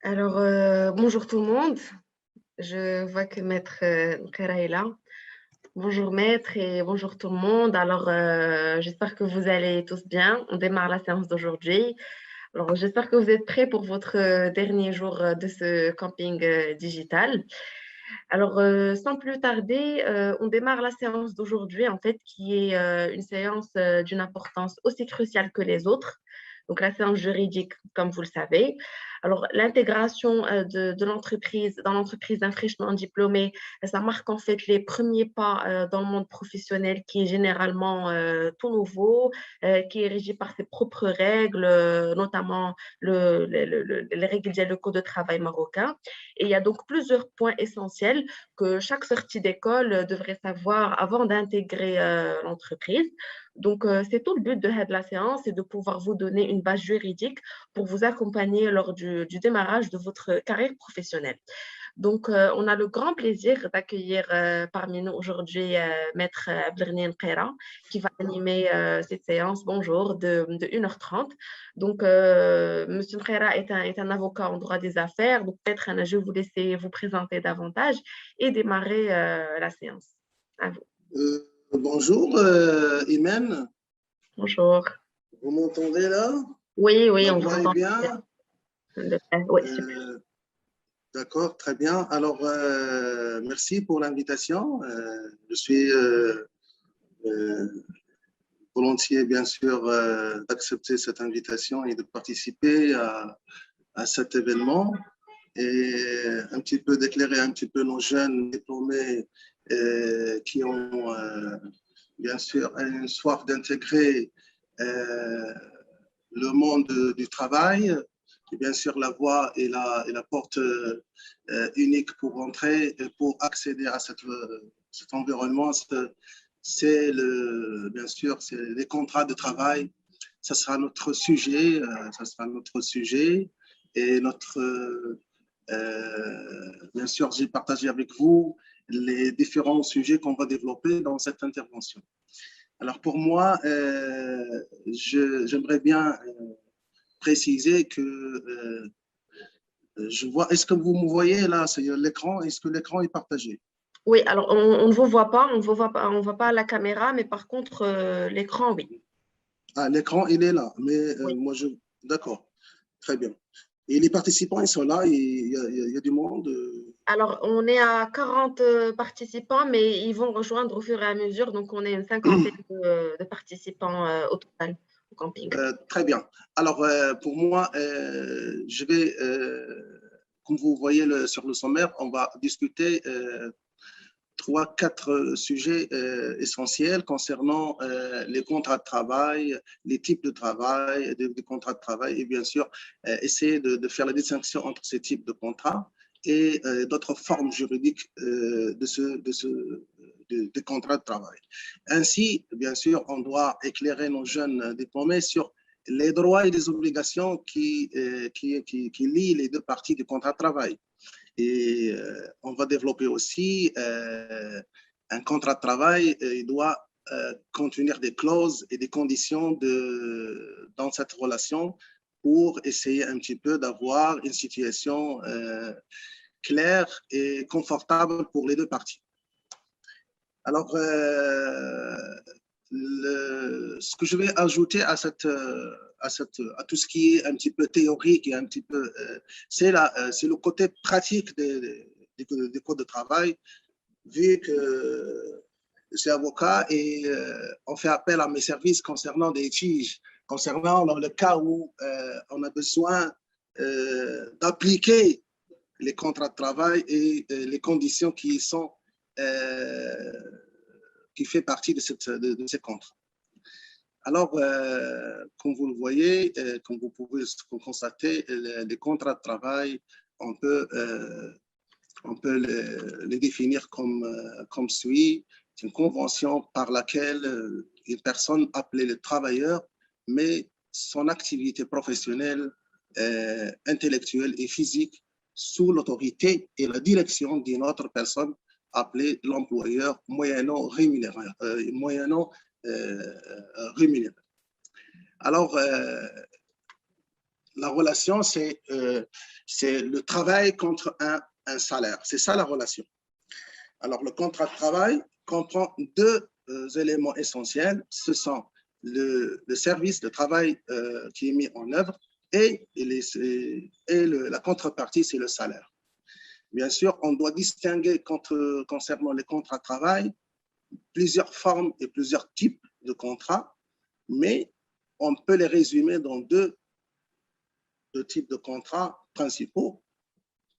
Bonjour tout le monde. Je vois que Maître Nkera est là. Bonjour Maître et bonjour tout le monde. J'espère que vous allez tous bien. On démarre la séance d'aujourd'hui. J'espère que vous êtes prêts pour votre dernier jour de ce camping digital. Sans plus tarder, on démarre la séance d'aujourd'hui, en fait, qui est une séance d'une importance aussi cruciale que les autres. Donc, la séance juridique, comme vous le savez. L'intégration de l'entreprise dans l'entreprise d'un fraîchement diplômé, ça marque en fait les premiers pas dans le monde professionnel qui est généralement tout nouveau, qui est régi par ses propres règles, notamment les règles du code de travail marocain. Et il y a donc plusieurs points essentiels que chaque sortie d'école devrait savoir avant d'intégrer l'entreprise. C'est tout le but de la séance, c'est de pouvoir vous donner une base juridique pour vous accompagner lors du démarrage de votre carrière professionnelle. On a le grand plaisir d'accueillir parmi nous aujourd'hui Maître Abdelghani Nqera qui va animer cette séance, bonjour, de 1h30. Monsieur Nqera est un avocat en droit des affaires, donc peut-être je vais vous laisser vous présenter davantage et démarrer la séance. À vous. Bonjour, Imen. Bonjour. Vous m'entendez là? Oui, La on vous voix est entend. bien? Oui, super. D'accord, très bien. Alors, merci pour l'invitation. Je suis volontiers, bien sûr, d'accepter cette invitation et de participer à cet événement et un petit peu d'éclairer un petit peu nos jeunes diplômés qui ont bien sûr une soif d'intégrer le monde du travail. Et bien sûr, la voie est la porte unique pour rentrer et pour accéder à cet environnement. C'est bien sûr, c'est les contrats de travail. Ça sera notre sujet, et bien sûr, j'ai partagé avec vous les différents sujets qu'on va développer dans cette intervention. Alors pour moi, j'aimerais bien préciser que je vois, est-ce que vous me voyez là, c'est l'écran, est-ce que l'écran est partagé? Oui, alors on ne vous voit pas, on ne voit pas la caméra, mais par contre, l'écran, oui. Ah, l'écran, il est là, mais Oui. D'accord, très bien. Et les participants, ils sont là, il y a du monde. Alors, on est à 40 participants, mais ils vont rejoindre au fur et à mesure. Donc, on est une cinquantaine de participants au total au camping. Très bien. Alors, pour moi, je vais, comme vous voyez sur le sommaire, on va discuter trois, quatre sujets essentiels concernant les contrats de travail, les types de travail, des contrats de travail, et bien sûr, essayer de faire la distinction entre ces types de contrats et d'autres formes juridiques des contrats de travail. Ainsi, bien sûr, on doit éclairer nos jeunes diplômés sur les droits et les obligations qui lient les deux parties du contrat de travail. Et on va développer aussi un contrat de travail. Il doit contenir des clauses et des conditions dans cette relation pour essayer un petit peu d'avoir une situation claire et confortable pour les deux parties. Alors, ce que je vais ajouter à tout ce qui est un petit peu théorique et un petit peu, c'est le côté pratique des codes de travail, vu que je suis avocat et on fait appel à mes services concernant des litiges, concernant dans le cas où on a besoin d'appliquer les contrats de travail et les conditions qui sont qui fait partie de ces contrats. Alors, comme vous le voyez, comme vous pouvez constater, les contrats de travail, on peut les définir comme suit. C'est une convention par laquelle une personne appelée le travailleur met son activité professionnelle, intellectuelle et physique sous l'autorité et la direction d'une autre personne appelée l'employeur moyennant rémunéré. Alors, la relation, c'est le travail contre un salaire. C'est ça la relation. Alors, le contrat de travail comprend deux éléments essentiels. Ce sont le service de travail qui est mis en œuvre et la contrepartie, c'est le salaire. Bien sûr, on doit distinguer concernant les contrats de travail plusieurs formes et plusieurs types de contrats, mais on peut les résumer dans deux types de contrats principaux,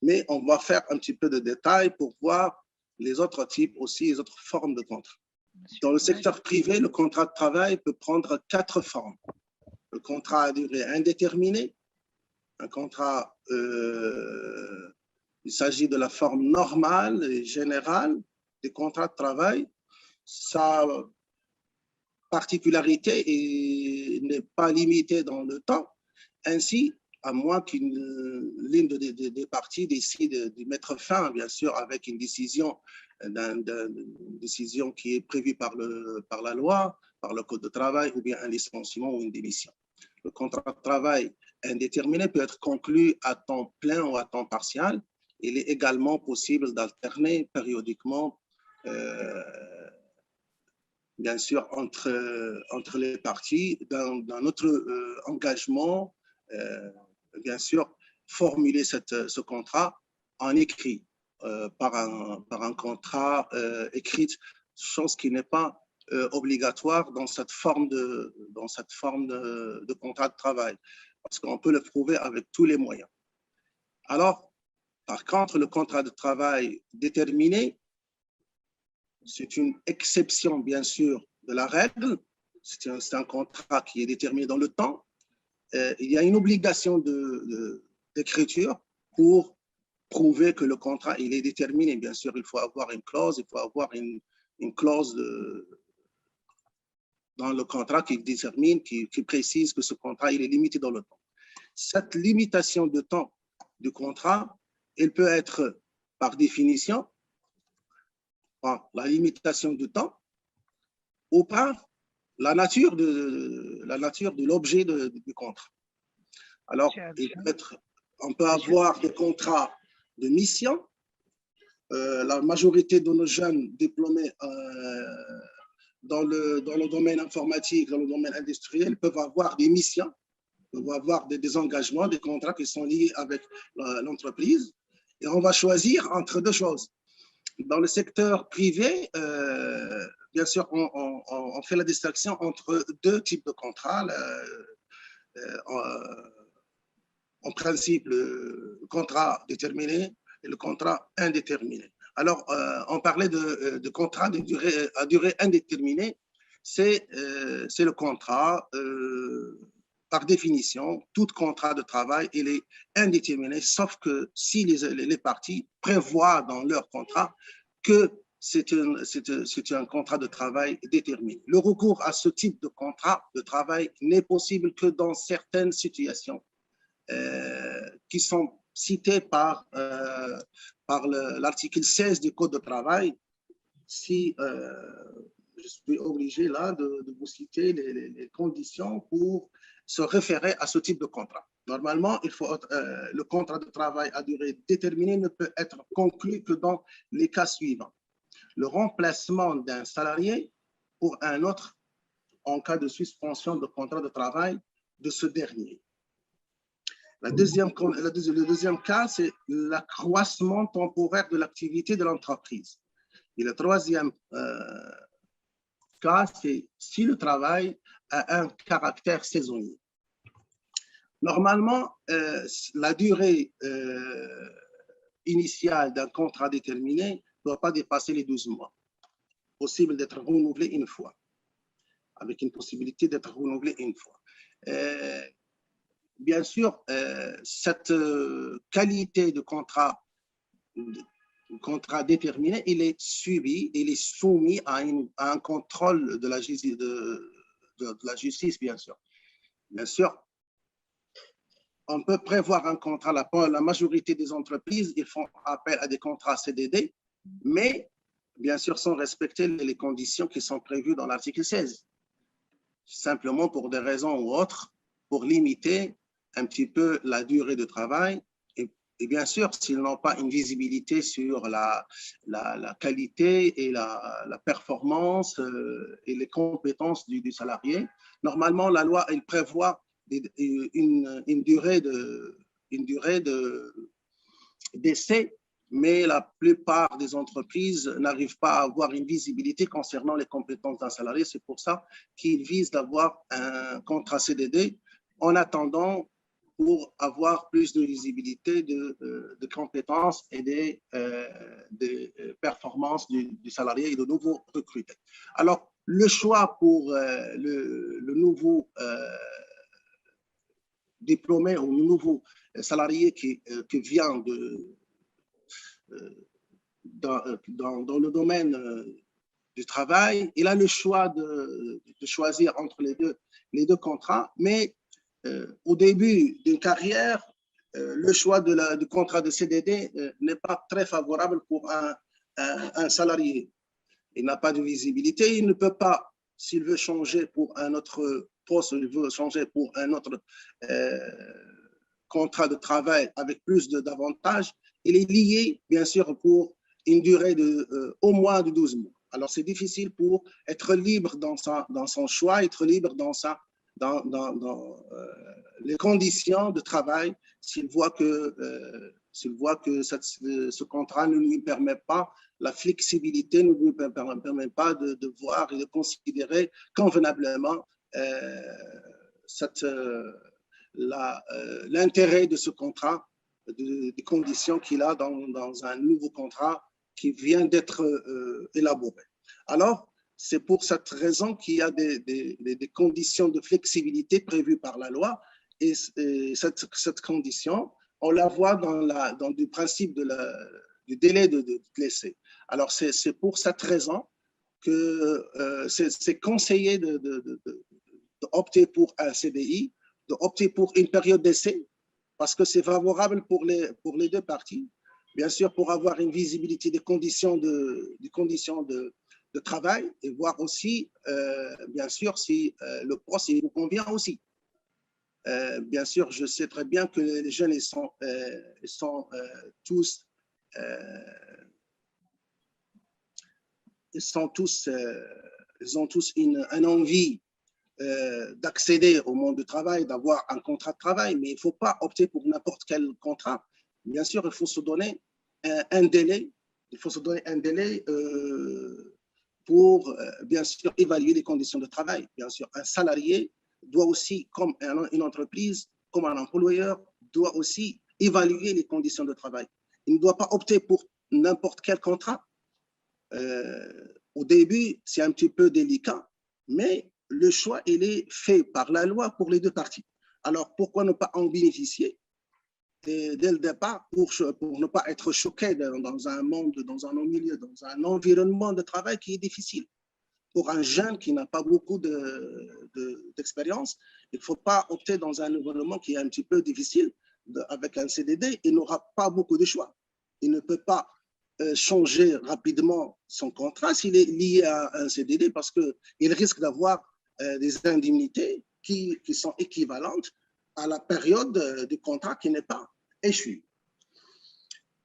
mais on va faire un petit peu de détails pour voir les autres types aussi, les autres formes de contrats. Dans le secteur privé, le contrat de travail peut prendre 4 formes. Le contrat à durée indéterminée, un contrat, il s'agit de la forme normale et générale des contrats de travail. Sa particularité n'est pas limitée dans le temps. Ainsi, à moins qu'une ligne des parties décide de mettre fin, bien sûr, avec une décision, décision qui est prévue par la loi, par le code de travail, ou bien un licenciement ou une démission. Le contrat de travail indéterminé peut être conclu à temps plein ou à temps partiel. Il est également possible d'alterner périodiquement, bien sûr, entre les parties d'un autre engagement, bien sûr, formuler ce contrat en écrit, par un contrat écrit, chose qui n'est pas obligatoire dans cette forme de contrat de travail, parce qu'on peut le prouver avec tous les moyens. Alors, par contre, le contrat de travail déterminé, c'est une exception, bien sûr, de la règle. C'est un contrat qui est déterminé dans le temps. Il y a une obligation d'écriture pour prouver que le contrat il est déterminé. Bien sûr, il faut avoir une clause, il faut avoir une clause dans le contrat qui détermine, qui précise que ce contrat il est limité dans le temps. Cette limitation de temps du contrat, elle peut être par définition, par la limitation du temps, ou par la nature de l'objet du contrat. Alors, on peut avoir des contrats de mission. La majorité de nos jeunes diplômés dans le domaine informatique, dans le domaine industriel, peuvent avoir des missions, peuvent avoir des engagements, des contrats qui sont liés avec l'entreprise. Et on va choisir entre deux choses. Dans le secteur privé, bien sûr, on fait la distinction entre deux types de contrats. En principe, le contrat déterminé et le contrat indéterminé. Alors, on parlait de contrat à durée indéterminée. C'est le contrat, par définition, tout contrat de travail, il est indéterminé, sauf que si les parties prévoient dans leur contrat que c'est un contrat de travail déterminé. Le recours à ce type de contrat de travail n'est possible que dans certaines situations qui sont citées par l'article 16 du Code de travail. Si je suis obligé là de vous citer les conditions pour se référer à ce type de contrat. Normalement, le contrat de travail à durée déterminée ne peut être conclu que dans les cas suivants. Le remplacement d'un salarié pour un autre en cas de suspension de contrat de travail de ce dernier. Le deuxième cas, c'est l'accroissement temporaire de l'activité de l'entreprise. Et le troisième cas, c'est si le travail a un caractère saisonnier. Normalement, la durée initiale d'un contrat déterminé ne doit pas dépasser les 12 mois. Possible d'être renouvelé une fois, avec une possibilité d'être renouvelé une fois. Bien sûr, cette qualité de contrat déterminé, il est suivi, il est soumis à un contrôle de la justice, bien sûr. Bien sûr, on peut prévoir un contrat, la majorité des entreprises, ils font appel à des contrats CDD, mais bien sûr sans respecter les conditions qui sont prévues dans l'article 16. Simplement pour des raisons ou autres, pour limiter un petit peu la durée de travail. Et bien sûr, s'ils n'ont pas une visibilité sur la qualité et la performance et les compétences du salarié, normalement, la loi, elle prévoit une durée d'essai, mais la plupart des entreprises n'arrivent pas à avoir une visibilité concernant les compétences d'un salarié. C'est pour ça qu'ils visent d'avoir un contrat CDD en attendant pour avoir plus de visibilité de compétences et des performances du salarié et de nouveaux recrutés. Alors, le choix pour le nouveau diplômé ou le nouveau salarié qui vient dans le domaine du travail, il a le choix de choisir entre les deux contrats, mais au début d'une carrière, le choix du contrat de CDD n'est pas très favorable pour un salarié. Il n'a pas de visibilité, il ne peut pas, s'il veut changer pour un autre poste, il veut changer pour un autre contrat de travail avec plus d'avantages, il est lié, bien sûr, pour une durée au moins de 12 mois. Alors, c'est difficile pour être libre dans son choix, être libre dans les conditions de travail s'il voit que ce contrat ne lui permet pas, la flexibilité ne lui permet pas de voir et de considérer convenablement l'intérêt de ce contrat, des conditions qu'il a dans un nouveau contrat qui vient d'être élaboré. Alors, c'est pour cette raison qu'il y a des conditions de flexibilité prévues par la loi et cette condition, on la voit dans le principe du délai de l'essai. Alors, c'est pour cette raison que c'est conseillé d'opter pour un CDI, d'opter pour une période d'essai, parce que c'est favorable pour les deux parties. Bien sûr, pour avoir une visibilité des conditions de travail et voir aussi, bien sûr, si le poste vous convient aussi. Bien sûr, je sais très bien que les jeunes, ils ont tous une envie d'accéder au monde du travail, d'avoir un contrat de travail, mais il ne faut pas opter pour n'importe quel contrat. Bien sûr, il faut se donner un délai. Il faut se donner un délai pour, bien sûr, évaluer les conditions de travail. Bien sûr, un salarié doit aussi, comme une entreprise, comme un employeur, doit aussi évaluer les conditions de travail. Il ne doit pas opter pour n'importe quel contrat. Au début, c'est un petit peu délicat, mais le choix, il est fait par la loi pour les deux parties. Alors, pourquoi ne pas en bénéficier dès le départ pour ne pas être choqué dans un monde, dans un milieu, dans un environnement de travail qui est difficile. Pour un jeune qui n'a pas beaucoup d'expérience, il ne faut pas opter dans un environnement qui est un petit peu difficile. Avec un CDD, il n'aura pas beaucoup de choix. Il ne peut pas changer rapidement son contrat s'il est lié à un CDD parce qu'il risque d'avoir des indemnités qui sont équivalentes à la période du contrat qui n'est pas échu.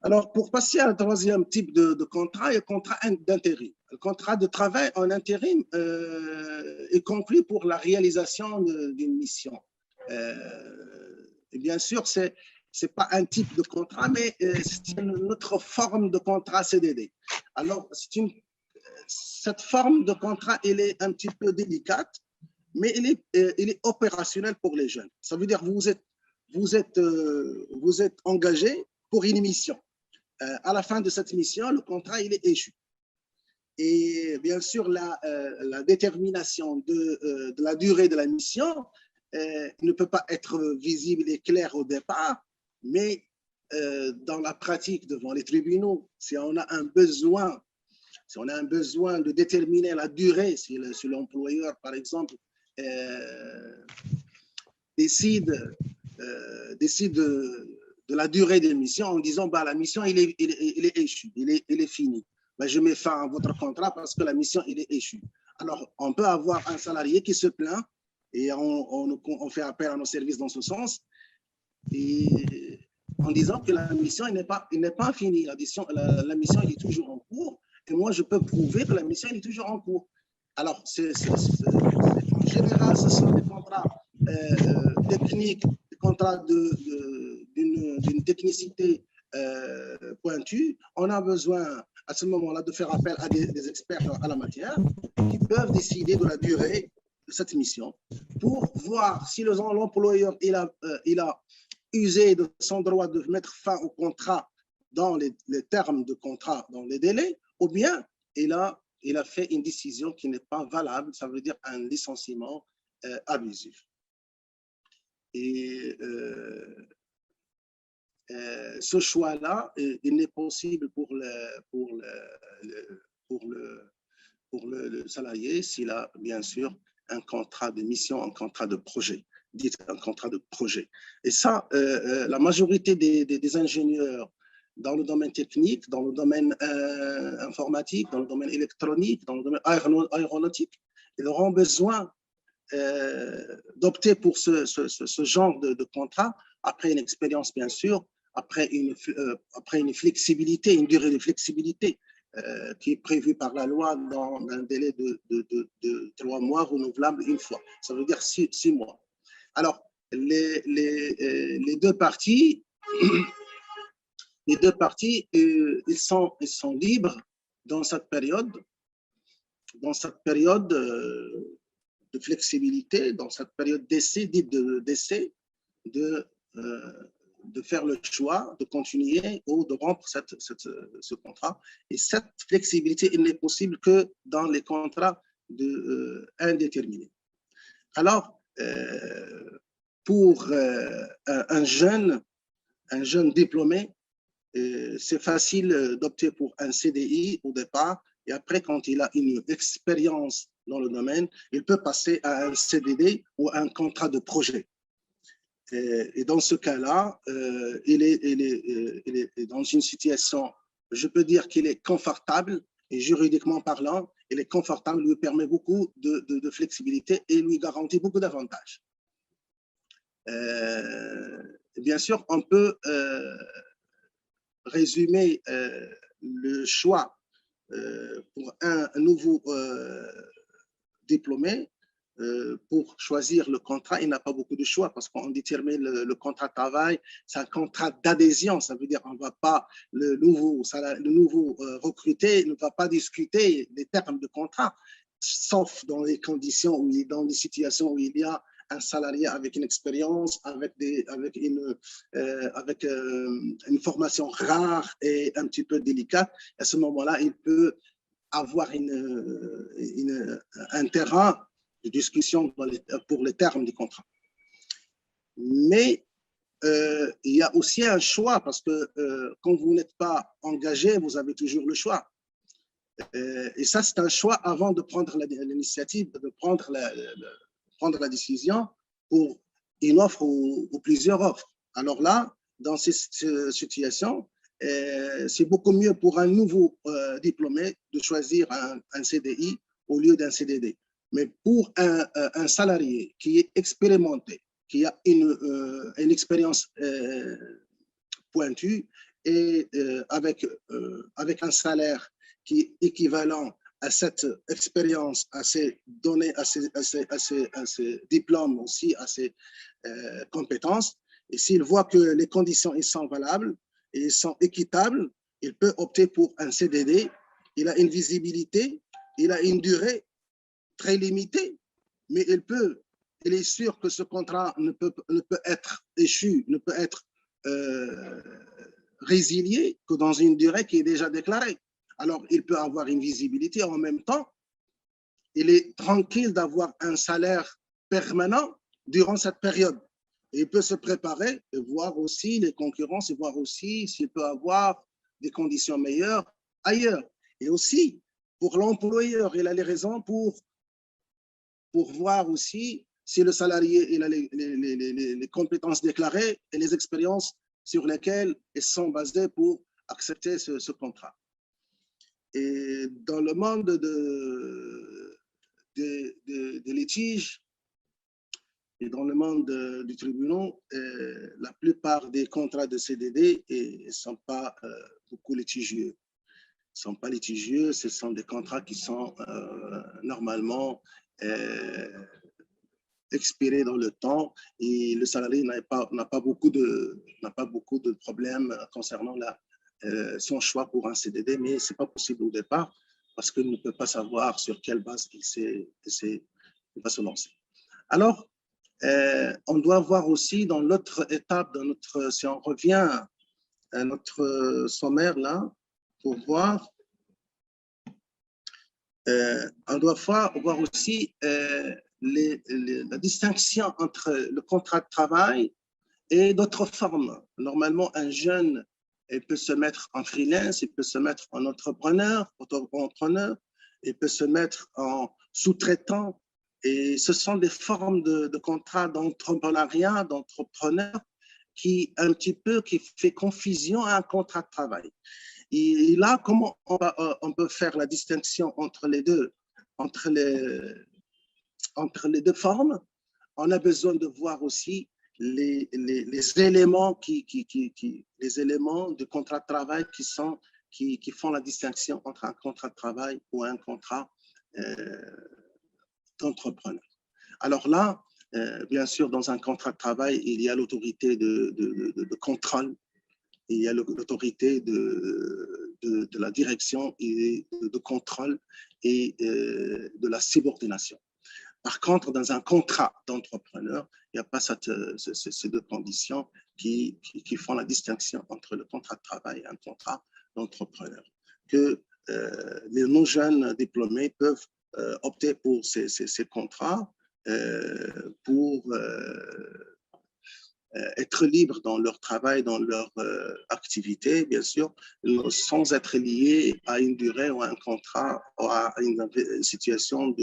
Alors, pour passer à un troisième type de contrat, il y a le contrat d'intérim. Le contrat de travail en intérim est conclu pour la réalisation d'une mission. Et bien sûr, ce n'est pas un type de contrat, mais c'est une autre forme de contrat CDD. Alors, cette forme de contrat, elle est un petit peu délicate, mais elle est opérationnelle pour les jeunes. Ça veut dire que vous êtes engagé pour une mission. À la fin de cette mission, le contrat, il est échu. Et bien sûr, la détermination de la durée de la mission ne peut pas être visible et claire au départ, mais dans la pratique devant les tribunaux, si on a un besoin de déterminer la durée, si l'employeur, par exemple, décide de la durée de mission en disant bah, la mission il est échue, il est fini. Ben, je mets fin à votre contrat parce que la mission il est échue. Alors, on peut avoir un salarié qui se plaint et on fait appel à nos services dans ce sens. et en disant que la mission n'est pas finie. La mission est toujours en cours. Et moi, je peux prouver que la mission est toujours en cours. Alors, en général, ce sont des contrats techniques, des contrats d'une technicité pointue. On a besoin à ce moment-là de faire appel à des experts à la matière qui peuvent décider de la durée de cette mission pour voir si l'employeur il a usé de son droit de mettre fin au contrat dans les termes de contrat, dans les délais, ou bien il a fait une décision qui n'est pas valable, ça veut dire un licenciement abusif. Et ce choix-là, il n'est possible pour le salarié s'il a bien sûr un contrat de mission, un contrat de projet, dit un contrat de projet. Et ça, la majorité des ingénieurs dans le domaine technique, dans le domaine informatique, dans le domaine électronique, dans le domaine aéronautique, ils auront besoin d'opter pour ce genre de contrat après une expérience, bien sûr, après une flexibilité, une durée de flexibilité qui est prévue par la loi dans un délai de 3 mois renouvelable une fois. Ça veut dire 6 mois. Alors, les deux parties, ils sont libres dans cette période de flexibilité, dans cette période d'essai, dite d'essai, de faire le choix de continuer ou de rompre ce contrat. Et cette flexibilité, il n'est possible que dans les contrats indéterminés. Alors, pour un jeune diplômé, c'est facile d'opter pour un CDI au départ, et après, quand il a une expérience dans le domaine, il peut passer à un CDD ou un contrat de projet. Et dans ce cas-là, il est dans une situation, je peux dire qu'il est confortable, et juridiquement parlant, il est confortable, lui permet beaucoup de flexibilité et lui garantit beaucoup d'avantages. Bien sûr, on peut résumer le choix pour un nouveau diplômé. Pour choisir le contrat, il n'a pas beaucoup de choix parce qu'on détermine le contrat de travail, c'est un contrat d'adhésion, ça veut dire on va pas, le nouveau recruté ne va pas discuter des termes de contrat, sauf dans les conditions, dans les situations où il y a un salarié avec une expérience, avec une formation rare et un petit peu délicate. À ce moment-là, il peut avoir un terrain de discussion pour les termes du contrat. Mais il y a aussi un choix parce que quand vous n'êtes pas engagé, vous avez toujours le choix. Et ça, c'est un choix avant de prendre l'initiative, de prendre la décision pour une offre ou plusieurs offres. Alors là, dans ces situations, c'est beaucoup mieux pour un nouveau diplômé de choisir un CDI au lieu d'un CDD. Mais pour un salarié qui est expérimenté, qui a une expérience pointue et avec un salaire qui est équivalent à cette expérience, à ces données, à ces diplômes aussi, à ces compétences, et s'il voit que les conditions sont valables et sont équitables, il peut opter pour un CDD. Il a une visibilité, il a une durée très limité, mais il est sûr que ce contrat ne peut être échu, ne peut être résilié que dans une durée qui est déjà déclarée. Alors, il peut avoir une visibilité en même temps. Il est tranquille d'avoir un salaire permanent durant cette période. Et il peut se préparer et voir aussi les concurrences et voir aussi s'il peut avoir des conditions meilleures ailleurs. Et aussi, pour l'employeur, il a les raisons pour voir aussi si le salarié il a les compétences déclarées et les expériences sur lesquelles ils sont basés pour accepter ce contrat. Et dans le monde des litiges, Et dans le monde du tribunal, la plupart des contrats de CDD ne sont pas beaucoup litigieux. Ils ne sont pas litigieux, ce sont des contrats qui sont normalement expirés dans le temps et le salarié n'a pas beaucoup de problèmes concernant son choix pour un CDD, mais ce n'est pas possible au départ parce qu'il ne peut pas savoir sur quelle base il va se lancer. Alors, on doit voir aussi dans l'autre étape, si on revient à notre sommaire là, pour voir, on doit voir aussi la distinction entre le contrat de travail et d'autres formes. Normalement, un jeune il peut se mettre en freelance, il peut se mettre en entrepreneur, il peut se mettre en sous-traitant. Et ce sont des formes de contrats d'entrepreneuriat, d'entrepreneur qui fait confusion à un contrat de travail. Et là, comment on peut faire la distinction entre les deux formes? On a besoin de voir aussi les éléments les éléments du contrat de travail qui font la distinction entre un contrat de travail ou un contrat d'entrepreneur. Alors là, bien sûr, dans un contrat de travail, il y a l'autorité de contrôle, il y a l'autorité de la direction et de contrôle et de la subordination. Par contre, dans un contrat d'entrepreneur, il n'y a pas ces deux conditions qui font la distinction entre le contrat de travail et un contrat d'entrepreneur. Que les non-jeunes diplômés peuvent opter pour ces contrats pour être libres dans leur travail, dans leur activité, bien sûr, sans être liés à une durée ou à un contrat ou à une situation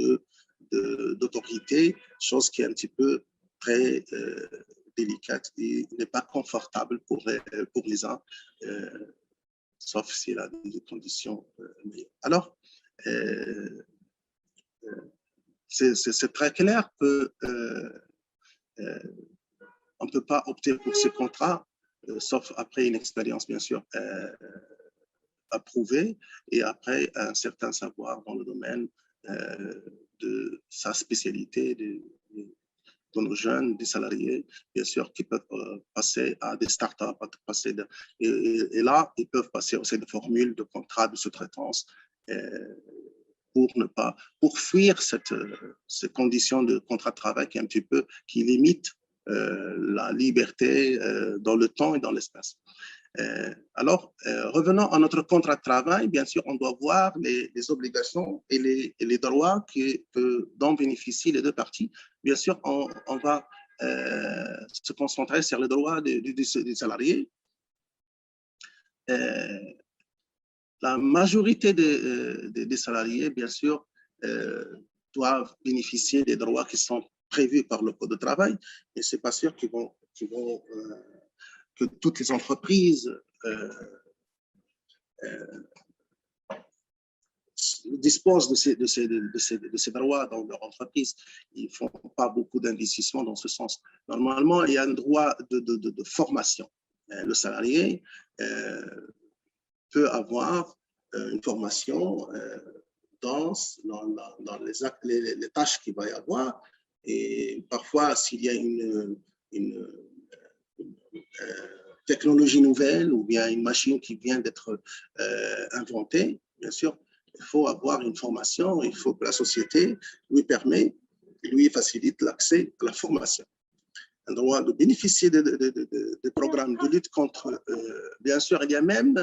d'autorité, chose qui est un petit peu très délicate et n'est pas confortable pour les uns, sauf s'il a des conditions meilleures. Alors, c'est très clair que on ne peut pas opter pour ces contrats, sauf après une expérience, bien sûr, approuvée et après un certain savoir dans le domaine de sa spécialité, de nos jeunes, des salariés, bien sûr, qui peuvent passer à des startups, et là, ils peuvent passer aussi des formules de contrats de sous-traitance pour fuir cette condition de contrat de travail qui limite la liberté dans le temps et dans l'espace. Alors, revenons à notre contrat de travail. Bien sûr, on doit voir les obligations et les droits dont bénéficient les deux parties. Bien sûr, on va se concentrer sur les droits des salariés. La majorité des salariés, bien sûr, doivent bénéficier des droits qui sont prévus par le Code de travail, et ce n'est pas sûr que toutes les entreprises disposent de ces droits dans leur entreprise. Ils ne font pas beaucoup d'investissements dans ce sens. Normalement, il y a un droit de formation. Le salarié peut avoir une formation dans les tâches qu'il va y avoir. Et parfois, s'il y a une technologie nouvelle ou bien une machine qui vient d'être inventée, bien sûr, il faut avoir une formation, il faut que la société lui facilite l'accès à la formation. Un droit de bénéficier des programmes de lutte contre, bien sûr, il y a même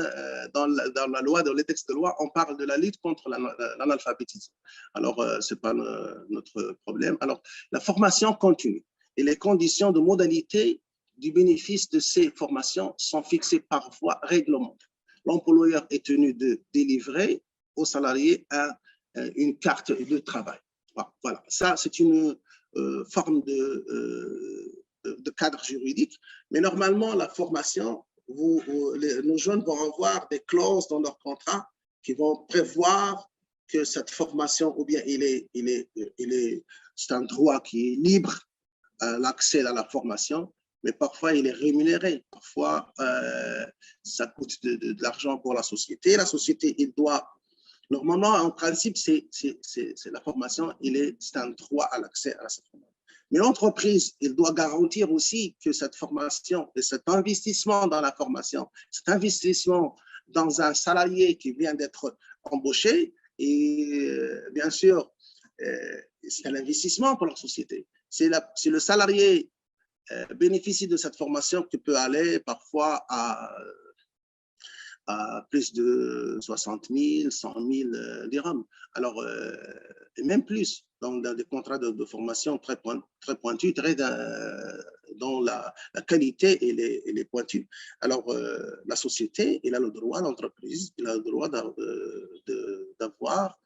dans la loi, dans les textes de loi, on parle de la lutte contre l'analphabétisme. Alors, ce n'est pas notre problème. Alors, la formation continue et les conditions de modalité du bénéfice de ces formations sont fixées par voie réglementaire. L'employeur est tenu de délivrer aux salariés une carte de travail. Voilà, ça c'est une forme de cadre juridique, mais normalement la formation, nos jeunes vont avoir des clauses dans leur contrat qui vont prévoir que cette formation, ou bien c'est un droit qui est libre l'accès à la formation, mais parfois il est rémunéré. Parfois, ça coûte de l'argent pour la société. La société, il doit, normalement, en principe, c'est la formation, c'est un droit à l'accès à cette formation. Mais l'entreprise, il doit garantir aussi que cette formation et cet investissement dans la formation, cet investissement dans un salarié qui vient d'être embauché, et bien sûr, c'est un investissement pour la société. C'est le salarié bénéficie de cette formation qui peut aller parfois à plus de 60 000, 100 000 dirhams. Alors, et même plus, dans des contrats de formation très pointus, dont la qualité elle est pointue. Alors, la société, elle a le droit, l'entreprise, elle a le droit d'avoir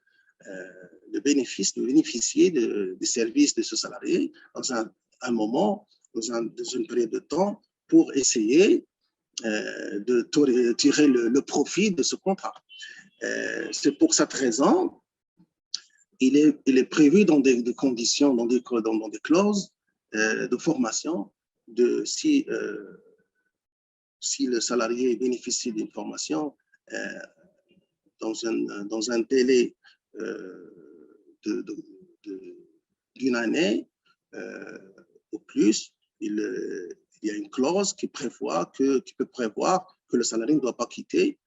le bénéfice, de bénéficier des services de ce salarié dans un moment, dans une période de temps, pour essayer de tirer le profit de ce contrat. C'est pour cette raison, il est prévu dans des conditions, dans des clauses de formation, si le salarié bénéficie d'une formation dans un délai d'une année ou plus, il y a une clause qui peut prévoir que le salarié ne doit pas quitter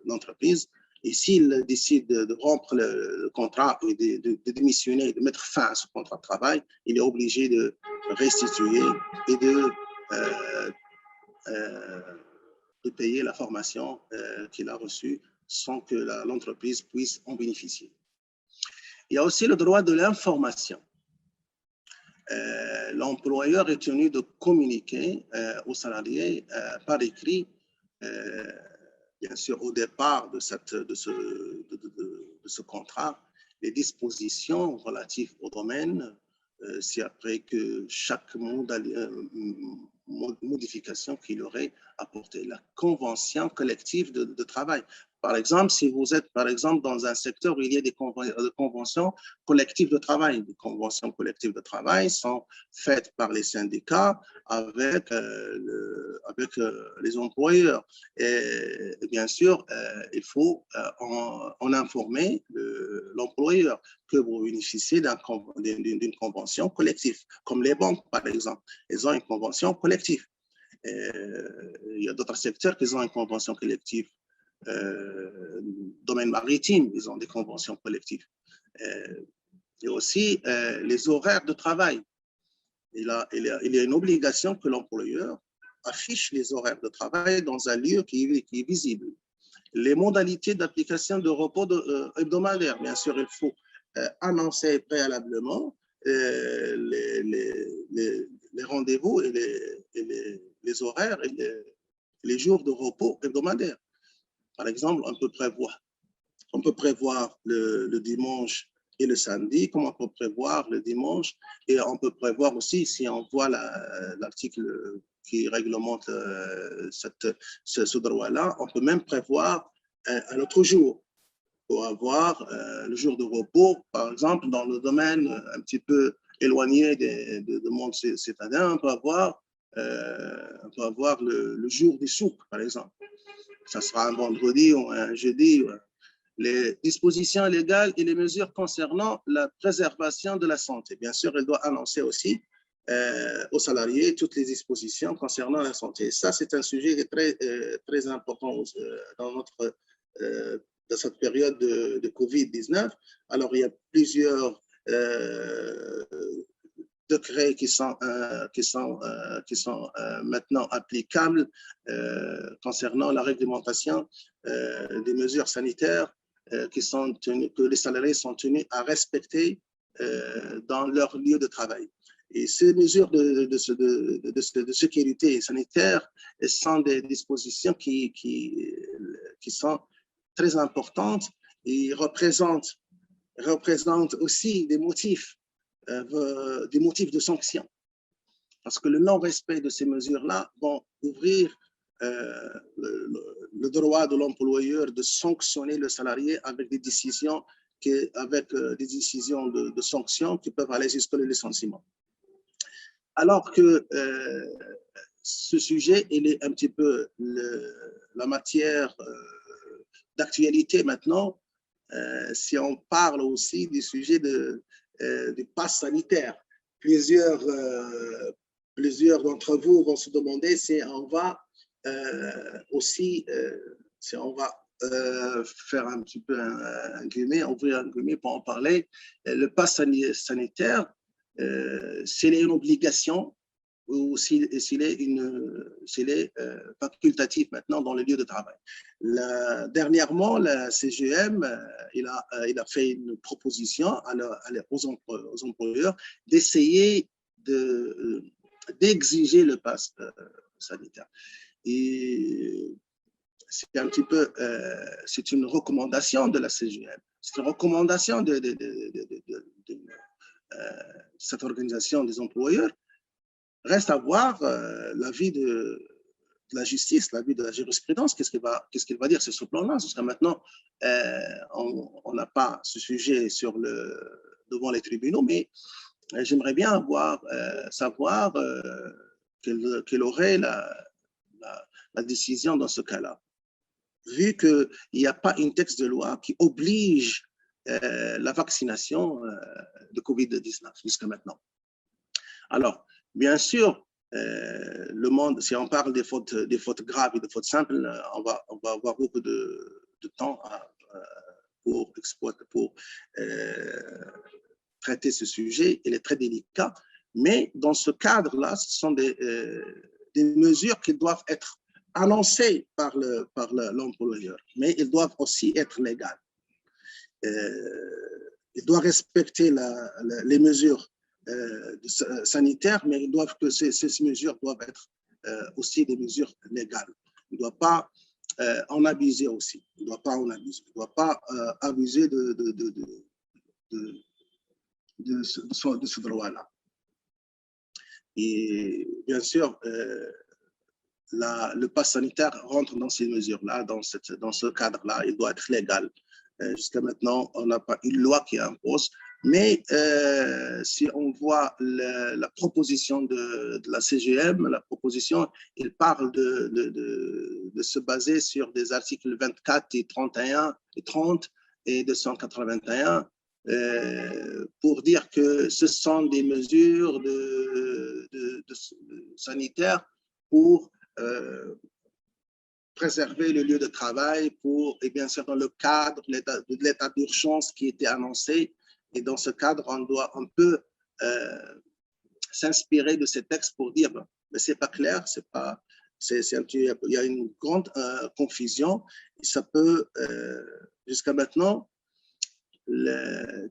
l'entreprise. Et s'il décide de rompre le contrat et de démissionner, de mettre fin à ce contrat de travail, il est obligé de restituer et de payer la formation qu'il a reçue sans que l'entreprise puisse en bénéficier. Il y a aussi le droit de l'information. L'employeur est tenu de communiquer aux salariés par écrit, bien sûr au départ de ce contrat, les dispositions relatives au domaine, c'est après que chaque modification qu'il aurait apporté, la convention collective de travail. Par exemple, si vous êtes par exemple dans un secteur où il y a des conventions collectives de travail, les conventions collectives de travail sont faites par les syndicats avec les employeurs. Et bien sûr, il faut en informer l'employeur que vous bénéficiez d'une convention collective, comme les banques par exemple. Ils ont une convention collective. Il y a d'autres secteurs qui ont une convention collective. Domaine maritime, ils ont des conventions collectives. Et aussi les horaires de travail. Il y a une obligation que l'employeur affiche les horaires de travail dans un lieu qui est visible. Les modalités d'application de repos hebdomadaire, bien sûr, il faut annoncer préalablement les rendez-vous et les horaires et les jours de repos hebdomadaires. Par exemple, on peut prévoir le dimanche et le samedi, comme on peut prévoir le dimanche, et on peut prévoir aussi, si on voit l'article qui réglemente ce droit-là, on peut même prévoir un autre jour pour avoir le jour de repos, par exemple, dans le domaine un petit peu éloigné de monde citadin, on peut avoir le jour des souks, par exemple. Ça sera un vendredi ou un jeudi. Les dispositions légales et les mesures concernant la préservation de la santé. Bien sûr, elle doit annoncer aussi aux salariés toutes les dispositions concernant la santé. Ça, c'est un sujet très important dans cette période de Covid-19. Alors, il y a plusieurs décrets qui sont maintenant applicables concernant la réglementation des mesures sanitaires que les salariés sont tenus à respecter dans leur lieu de travail. Et ces mesures de sécurité sanitaire sont des dispositions qui sont très importantes et représentent aussi des motifs de sanction. Parce que le non-respect de ces mesures-là vont ouvrir le droit de l'employeur de sanctionner le salarié avec des décisions de sanctions qui peuvent aller jusqu'au licenciement. Alors que ce sujet, il est un petit peu la matière d'actualité maintenant, si on parle aussi du sujet du pass sanitaire. Plusieurs d'entre vous vont se demander si on va aussi, si on va faire un petit peu un guillemets, ouvrir un guillemets pour en parler. Le pass sanitaire, s'il est une obligation ou s'il est facultatif maintenant dans les lieux de travail. Dernièrement, la CGM, il a fait une proposition aux employeurs d'essayer d'exiger le pass sanitaire. Et c'est un petit peu, c'est une recommandation de la CGM. C'est une recommandation de cette organisation des employeurs. Reste à voir l'avis de la justice, l'avis de la jurisprudence, qu'est-ce qu'il va dire sur ce plan-là. Jusqu'à maintenant, on n'a pas ce sujet devant les tribunaux, mais j'aimerais bien savoir quelle aurait la décision dans ce cas-là. Vu qu'il n'y a pas un texte de loi qui oblige la vaccination de COVID-19 jusqu'à maintenant. Alors, bien sûr, le monde, si on parle des fautes graves et des fautes simples, on va avoir beaucoup de temps pour traiter ce sujet. Il est très délicat, mais dans ce cadre-là, ce sont des mesures qui doivent être annoncées par l'employeur, mais ils doivent aussi être légales. Il doit respecter les mesures sanitaires, mais ces mesures doivent être aussi des mesures légales. Il ne doit pas en abuser aussi. Il ne doit pas en abuser. Il ne doit pas abuser de ce droit-là. Et bien sûr, le pass sanitaire rentre dans ces mesures-là, dans ce cadre-là. Il doit être légal. Jusqu'à maintenant, on n'a pas une loi qui impose. Mais si on voit la proposition de la CGM, la proposition, il parle de se baser sur des articles 24 et 31 et 30 et 281 pour dire que ce sont des mesures sanitaires pour préserver le lieu de travail, et bien sûr dans le cadre de l'état d'urgence qui était annoncé. Et dans ce cadre, on peut s'inspirer de ces textes pour dire, mais c'est pas clair, il y a une grande confusion. Et ça peut, jusqu'à maintenant, le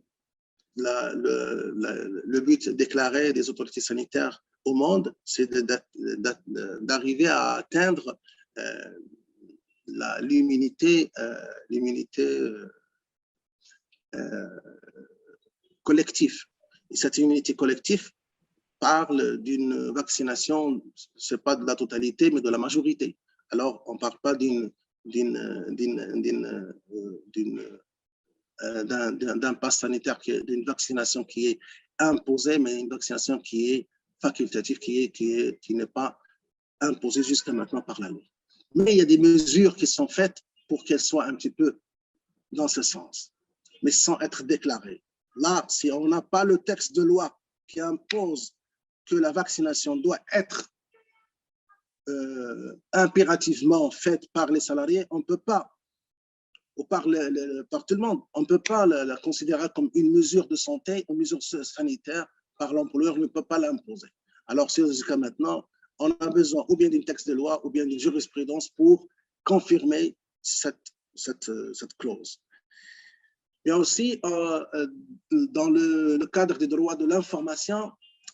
but déclaré des autorités sanitaires au monde, c'est d'arriver à atteindre l'immunité collective. Et cette immunité collective parle d'une vaccination, ce n'est pas de la totalité, mais de la majorité. Alors, on ne parle pas d'un pass sanitaire, d'une vaccination qui est imposée, mais une vaccination qui est facultative, qui n'est pas imposée jusqu'à maintenant par la loi. Mais il y a des mesures qui sont faites pour qu'elles soient un petit peu dans ce sens, mais sans être déclarées. Là, si on n'a pas le texte de loi qui impose que la vaccination doit être impérativement faite par les salariés, on ne peut pas, ou par tout le monde, on ne peut pas la considérer comme une mesure de santé, une mesure sanitaire par l'employeur, ne peut pas l'imposer. Alors, jusqu'à maintenant, on a besoin ou bien d'un texte de loi ou bien d'une jurisprudence pour confirmer cette clause. Il y a aussi, dans le cadre des droits de l'information,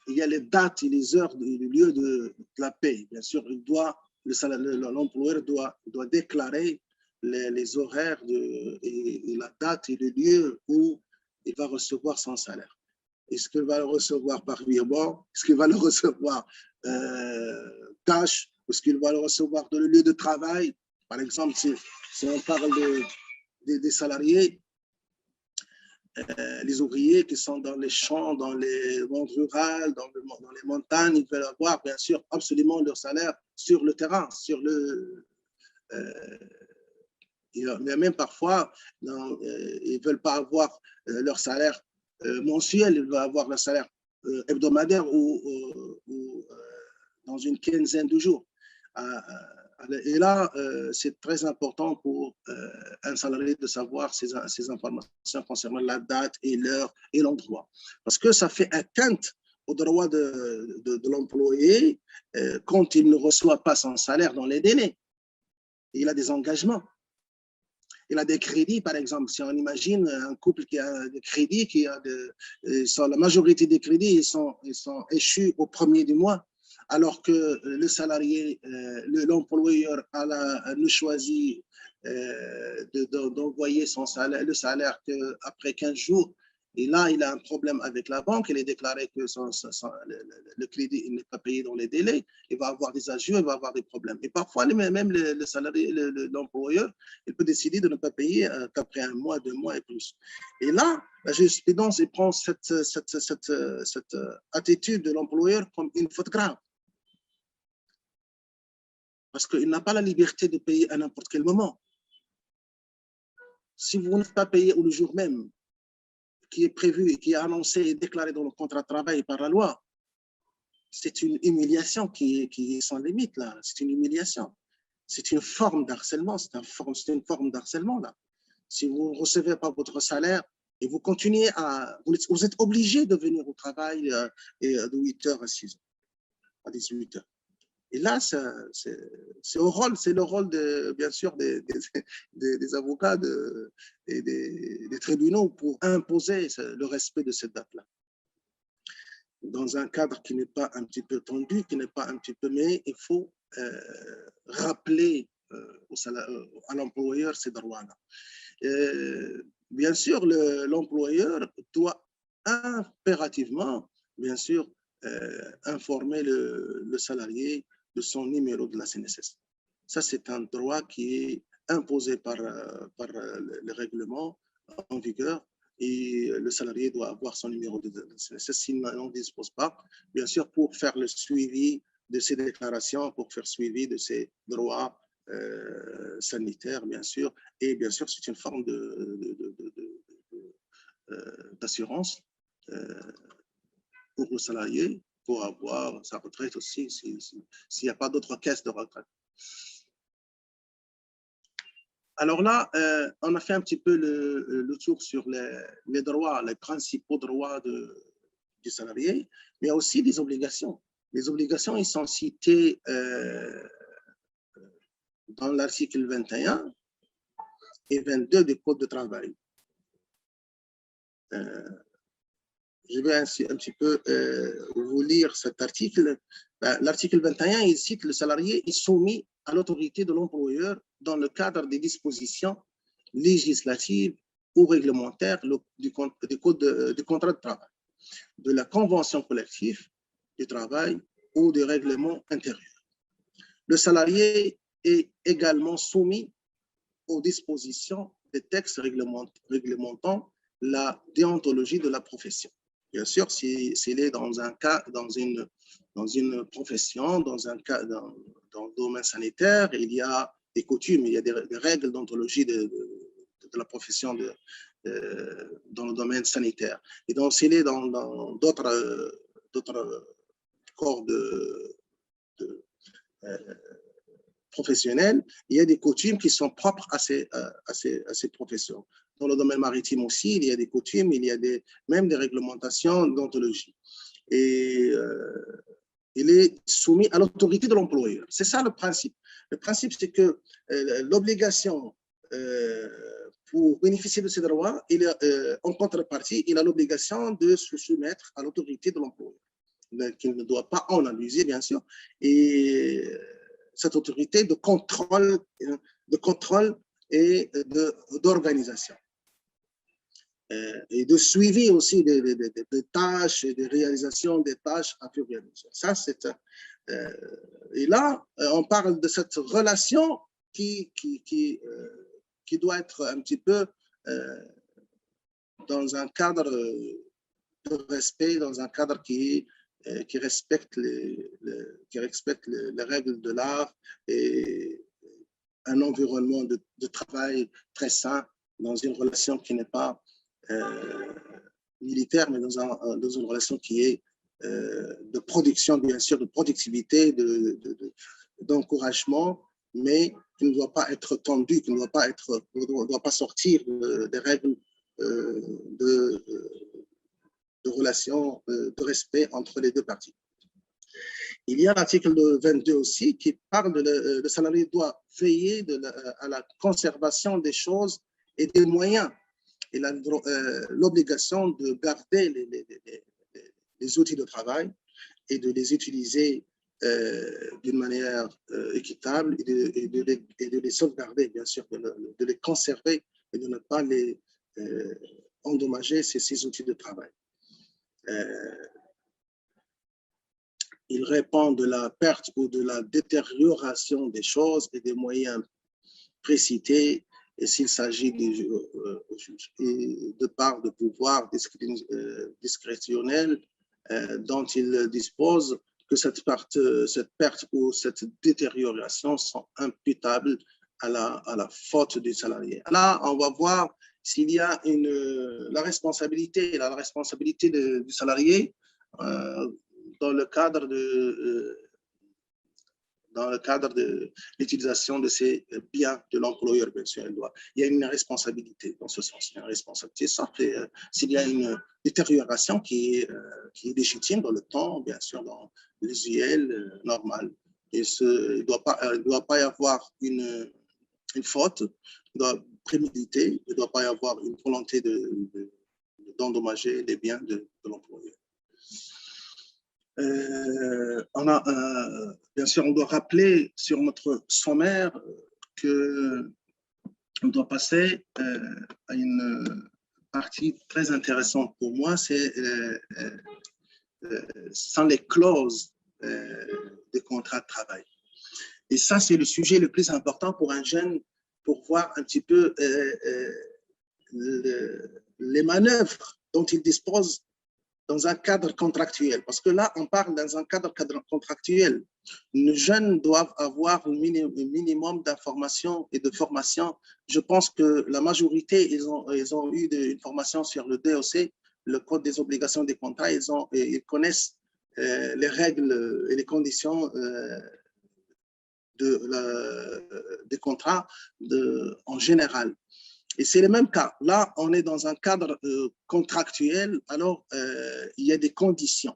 il y a les dates et les heures, les lieux de la paie. Bien sûr, l'employeur doit déclarer les horaires et la date et le lieu où il va recevoir son salaire. Est-ce qu'il va le recevoir par virement? Est-ce qu'il va le recevoir cash? Est-ce qu'il va le recevoir dans le lieu de travail? Par exemple, si on parle des salariés, les ouvriers qui sont dans les champs, dans les mondes ruraux, dans les montagnes, ils veulent avoir, bien sûr, absolument leur salaire sur le terrain, mais même parfois, ils ne veulent pas avoir leur salaire mensuel, ils veulent avoir leur salaire hebdomadaire ou dans une quinzaine de jours. Et là, c'est très important pour un salarié de savoir ces informations concernant la date et l'heure et l'endroit. Parce que ça fait atteinte au droit de l'employé quand il ne reçoit pas son salaire dans les délais. Il a des engagements. Il a des crédits, par exemple. Si on imagine un couple qui a des crédits, la majorité des crédits, ils sont échus au premier du mois, alors que le salarié, l'employeur ne choisit d'envoyer le salaire qu'après 15 jours. Et là, il a un problème avec la banque. Il est déclaré que le crédit n'est pas payé dans les délais. Il va avoir des agios, il va avoir des problèmes. Et parfois, même le salarié, l'employeur, il peut décider de ne pas payer qu'après 1 mois, 2 mois et plus. Et là, la jurisprudence prend cette attitude de l'employeur comme une faute grave. Parce qu'il n'a pas la liberté de payer à n'importe quel moment. Si vous n'êtes pas payé le jour même, qui est prévu et qui est annoncé et déclaré dans le contrat de travail par la loi, c'est une humiliation qui est sans limite, là. C'est une humiliation. C'est une forme d'harcèlement. C'est une forme d'harcèlement, là. Si vous ne recevez pas votre salaire et vous continuez vous êtes obligé de venir au travail de 8h à 6h, à 18h. Et là, c'est le rôle bien sûr des avocats et des tribunaux pour imposer le respect de cette date-là. Dans un cadre qui n'est pas un petit peu tendu, qui n'est pas un petit peu, mais il faut rappeler à l'employeur ces droits-là. Bien sûr, l'employeur doit impérativement, bien sûr, informer le salarié de son numéro de la CNSS. Ça, c'est un droit qui est imposé par le règlement en vigueur et le salarié doit avoir son numéro de la CNSS s'il n'en dispose pas, bien sûr, pour faire le suivi de ses déclarations, pour faire suivi de ses droits sanitaires, bien sûr, et bien sûr, c'est une forme d'assurance pour le salarié pour avoir sa retraite aussi, s'il n'y a pas d'autres caisses de retraite. Alors là, on a fait un petit peu le tour sur les droits, les principaux droits du salarié, mais il y a aussi des obligations. Les obligations, ils sont citées dans l'article 21 et 22 du Code de travail. Je vais un petit peu vous lire cet article. L'article 21, il cite le salarié est soumis à l'autorité de l'employeur dans le cadre des dispositions législatives ou réglementaires du contrat de travail, de la convention collective du travail ou des règlements intérieurs. Le salarié est également soumis aux dispositions des textes réglementant la déontologie de la profession. Bien sûr, s'il est dans une profession, dans le domaine sanitaire, il y a des coutumes, il y a des règles d'ontologie de la profession dans le domaine sanitaire. Et donc, s'il est dans d'autres corps professionnels, il y a des coutumes qui sont propres à ces professions. Dans le domaine maritime aussi, il y a des coutumes, il y a même des réglementations d'ontologie. Et il est soumis à l'autorité de l'employeur. C'est ça le principe. Le principe, c'est que l'obligation pour bénéficier de ces droits, en contrepartie, il a l'obligation de se soumettre à l'autorité de l'employeur, qu'il ne doit pas en abuser, bien sûr. Et cette autorité de contrôle et d'organisation. Et de suivi aussi des tâches et des réalisations des tâches à fur et à mesure. Ça, et là, on parle de cette relation qui doit être un petit peu dans un cadre de respect, dans un cadre qui respecte les règles de l'art et un environnement de travail très sain dans une relation qui n'est pas militaire, mais dans une relation qui est de production, bien sûr, de productivité, d'encouragement, mais qui ne doit pas être tendu, qui ne doit pas sortir des règles de relation, de respect entre les deux parties. Il y a l'article 22 aussi qui parle de le salarié doit veiller à la conservation des choses et des moyens. Il a l'obligation de garder les outils de travail et de les utiliser d'une manière équitable et de les sauvegarder, bien sûr, de les conserver et de ne pas les endommager ces outils de travail. Il répond de la perte ou de la détérioration des choses et des moyens précités, et s'il s'agit de part de pouvoir discrétionnel dont il dispose, que cette perte ou cette détérioration sont imputables à la faute du salarié. Là, on va voir s'il y a la responsabilité du salarié dans le cadre de l'utilisation de ces biens de l'employeur, bien sûr. Il y a une responsabilité dans ce sens. Il y a une responsabilité, sauf s'il y a une détérioration qui est légitime dans le temps, bien sûr, dans l'usuel normal. Il ne doit pas y avoir une faute, il doit préméditer, il ne doit pas y avoir une volonté d'endommager les biens de l'employeur. Bien sûr, on doit rappeler sur notre sommaire qu'on doit passer à une partie très intéressante pour moi, c'est sans les clauses des contrats de travail. Et ça, c'est le sujet le plus important pour un jeune, pour voir un petit peu les manœuvres dont il dispose dans un cadre contractuel. Parce que là, on parle dans un cadre contractuel. Les jeunes doivent avoir un minimum d'informations et de formation. Je pense que la majorité, ils ont eu une formation sur le DOC, le Code des obligations des contrats. Ils connaissent les règles et les conditions des contrats en général. Et c'est le même cas. Là, on est dans un cadre contractuel, alors il y a des conditions.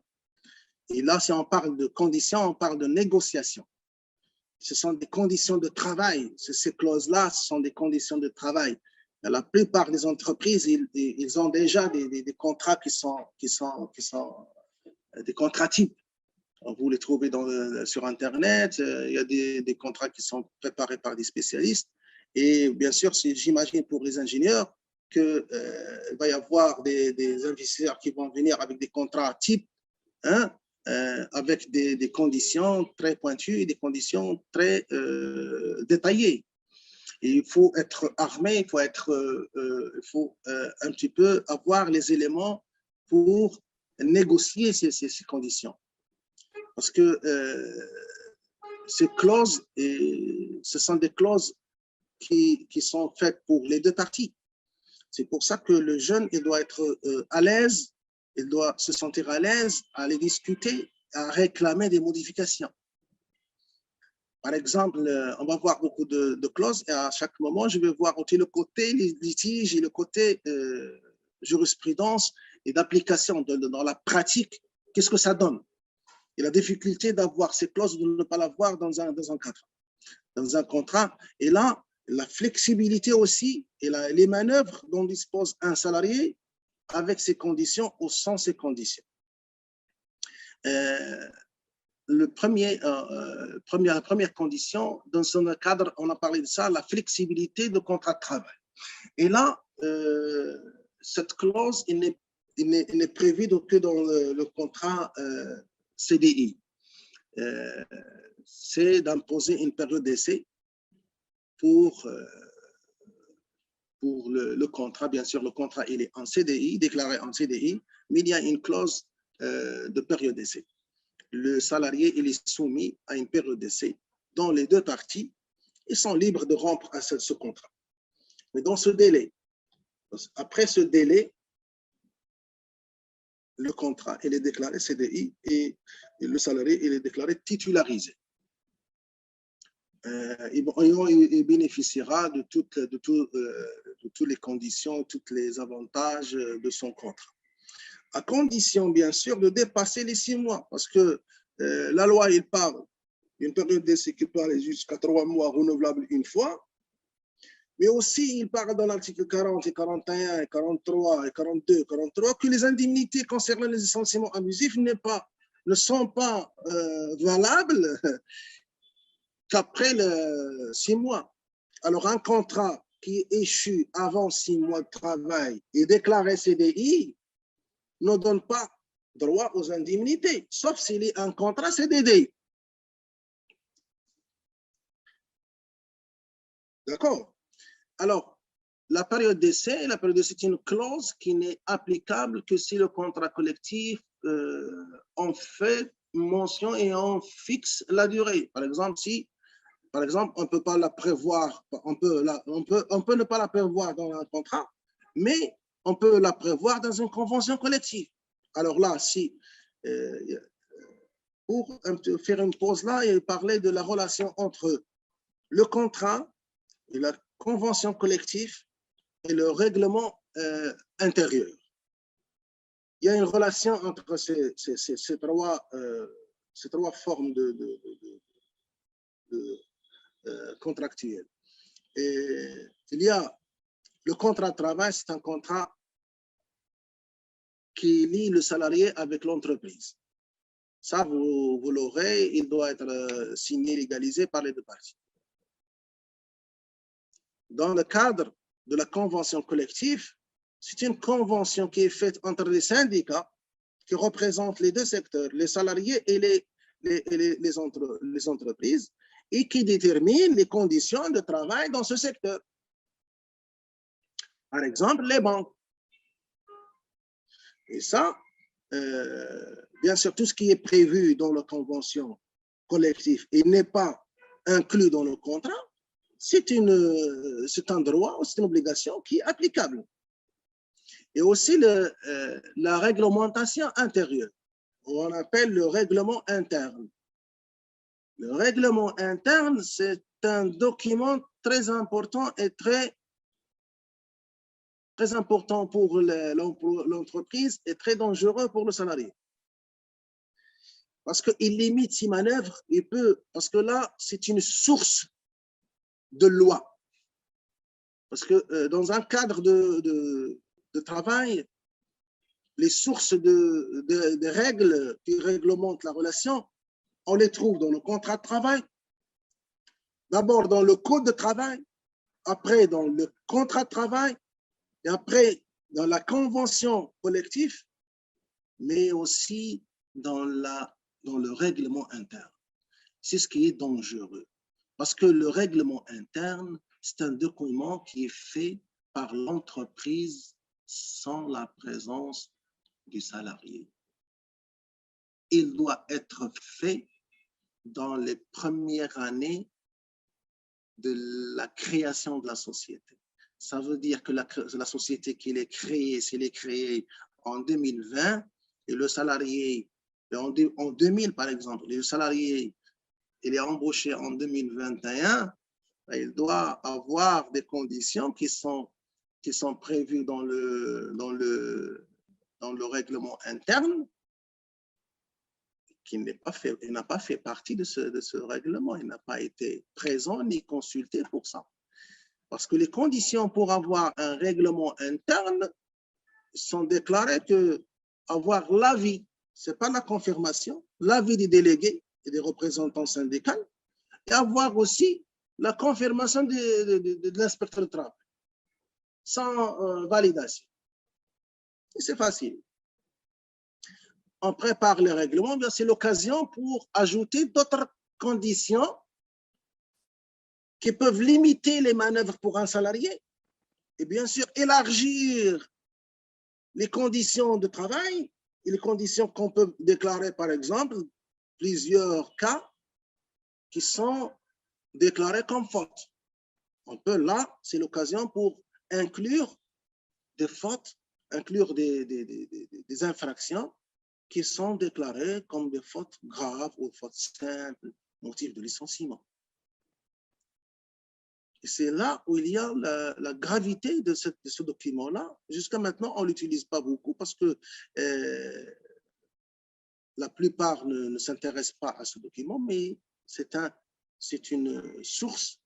Et là, si on parle de conditions, on parle de négociation. Ce sont des conditions de travail. Ces clauses-là, ce sont des conditions de travail. La plupart des entreprises, ils ont déjà des contrats qui sont des contrats types. Vous les trouvez sur Internet. Il y a des contrats qui sont préparés par des spécialistes. Et bien sûr, j'imagine pour les ingénieurs qu'il va y avoir des investisseurs qui vont venir avec des contrats types, hein, avec des conditions très pointues et des conditions très détaillées. Et il faut être armé, il faut un petit peu avoir les éléments pour négocier ces conditions. Parce que ces clauses, ce sont des clauses qui sont faites pour les deux parties. C'est pour ça que le jeune, il doit être à l'aise, il doit se sentir à l'aise à les discuter, à réclamer des modifications. Par exemple, on va voir beaucoup de clauses et à chaque moment, je vais voir aussi le côté litige et le côté jurisprudence et d'application dans la pratique. Qu'est-ce que ça donne? Et la difficulté d'avoir ces clauses, de ne pas l'avoir dans un contrat. Et là, la flexibilité aussi et les manœuvres dont dispose un salarié avec ses conditions ou sans ses conditions. La première condition, dans ce cadre, on a parlé de ça, la flexibilité de contrat de travail. Et là, cette clause, il n'est prévue que dans le contrat CDI. C'est d'imposer une période d'essai pour pour le contrat. Bien sûr, le contrat, il est en CDI, déclaré en CDI, mais il y a une clause de période d'essai. Le salarié, il est soumis à une période d'essai dont les deux parties, ils sont libres de rompre à ce contrat. Mais dans ce délai, après ce délai, le contrat, il est déclaré CDI et le salarié, il est déclaré titularisé. Il bénéficiera de toutes les conditions, tous les avantages de son contrat. À condition, bien sûr, de dépasser les 6 mois, parce que la loi, il parle d'une période d'essai qui peut aller jusqu'à 3 mois renouvelable une fois, mais aussi, il parle dans l'article 40 et 41 et 43 et 42, 43 que les indemnités concernant les licenciements abusifs ne sont pas valables qu'après 6 mois. Alors, un contrat qui échoue avant 6 mois de travail et déclaré CDI ne donne pas droit aux indemnités, sauf s'il est un contrat CDD. D'accord? Alors, la période d'essai est une clause qui n'est applicable que si le contrat collectif en fait mention et en fixe la durée. Par exemple, on ne peut pas la prévoir, on peut ne pas la prévoir dans un contrat, mais on peut la prévoir dans une convention collective. Alors là, pour faire une pause là et parler de la relation entre le contrat et la convention collective et le règlement intérieur. Il y a une relation entre ces trois formes contractuelles. Et il y a le contrat de travail, c'est un contrat qui lie le salarié avec l'entreprise. Ça, vous l'aurez, il doit être signé, légalisé par les deux parties. Dans le cadre de la convention collective, c'est une convention qui est faite entre les syndicats qui représentent les deux secteurs, les salariés et les entreprises, et qui détermine les conditions de travail dans ce secteur. Par exemple, les banques. Et ça, bien sûr, tout ce qui est prévu dans la convention collective et n'est pas inclus dans le contrat, c'est un droit ou c'est une obligation qui est applicable. Et aussi la réglementation intérieure, on appelle le règlement interne. Le règlement interne, c'est un document très important et très important pour l'entreprise et très dangereux pour le salarié. Parce qu'il limite ses manœuvres, parce que là, c'est une source de loi. Parce que dans un cadre de travail, les sources de règles qui réglementent la relation, on les trouve dans le contrat de travail, d'abord dans le code de travail, après dans le contrat de travail, et après dans la convention collective, mais aussi dans le règlement interne. C'est ce qui est dangereux. Parce que le règlement interne, c'est un document qui est fait par l'entreprise sans la présence du salarié. Il doit être fait dans les premières années de la création de la société. Ça veut dire que la société qui est créée, s'il est créé en 2020, et le salarié, en 2000 par exemple, le salarié, il est embauché en 2021, il doit avoir des conditions qui sont prévues dans le règlement interne, il n'a pas fait partie de ce règlement, il n'a pas été présent ni consulté pour ça. Parce que les conditions pour avoir un règlement interne sont déclarées que avoir l'avis, ce n'est pas la confirmation, l'avis des délégués et des représentants syndicaux, et avoir aussi la confirmation de l'inspecteur de travail, sans validation. Et c'est facile. On prépare les règlements, c'est l'occasion pour ajouter d'autres conditions qui peuvent limiter les manœuvres pour un salarié et bien sûr élargir les conditions de travail et les conditions qu'on peut déclarer, par exemple, plusieurs cas qui sont déclarés comme fautes. On peut, là, c'est l'occasion pour inclure des fautes, inclure des infractions qui sont déclarées comme des fautes graves ou fautes simples, motif de licenciement. Et c'est là où il y a la gravité de ce document-là. Jusqu'à maintenant, on ne l'utilise pas beaucoup parce que la plupart ne s'intéressent pas à ce document, mais c'est une source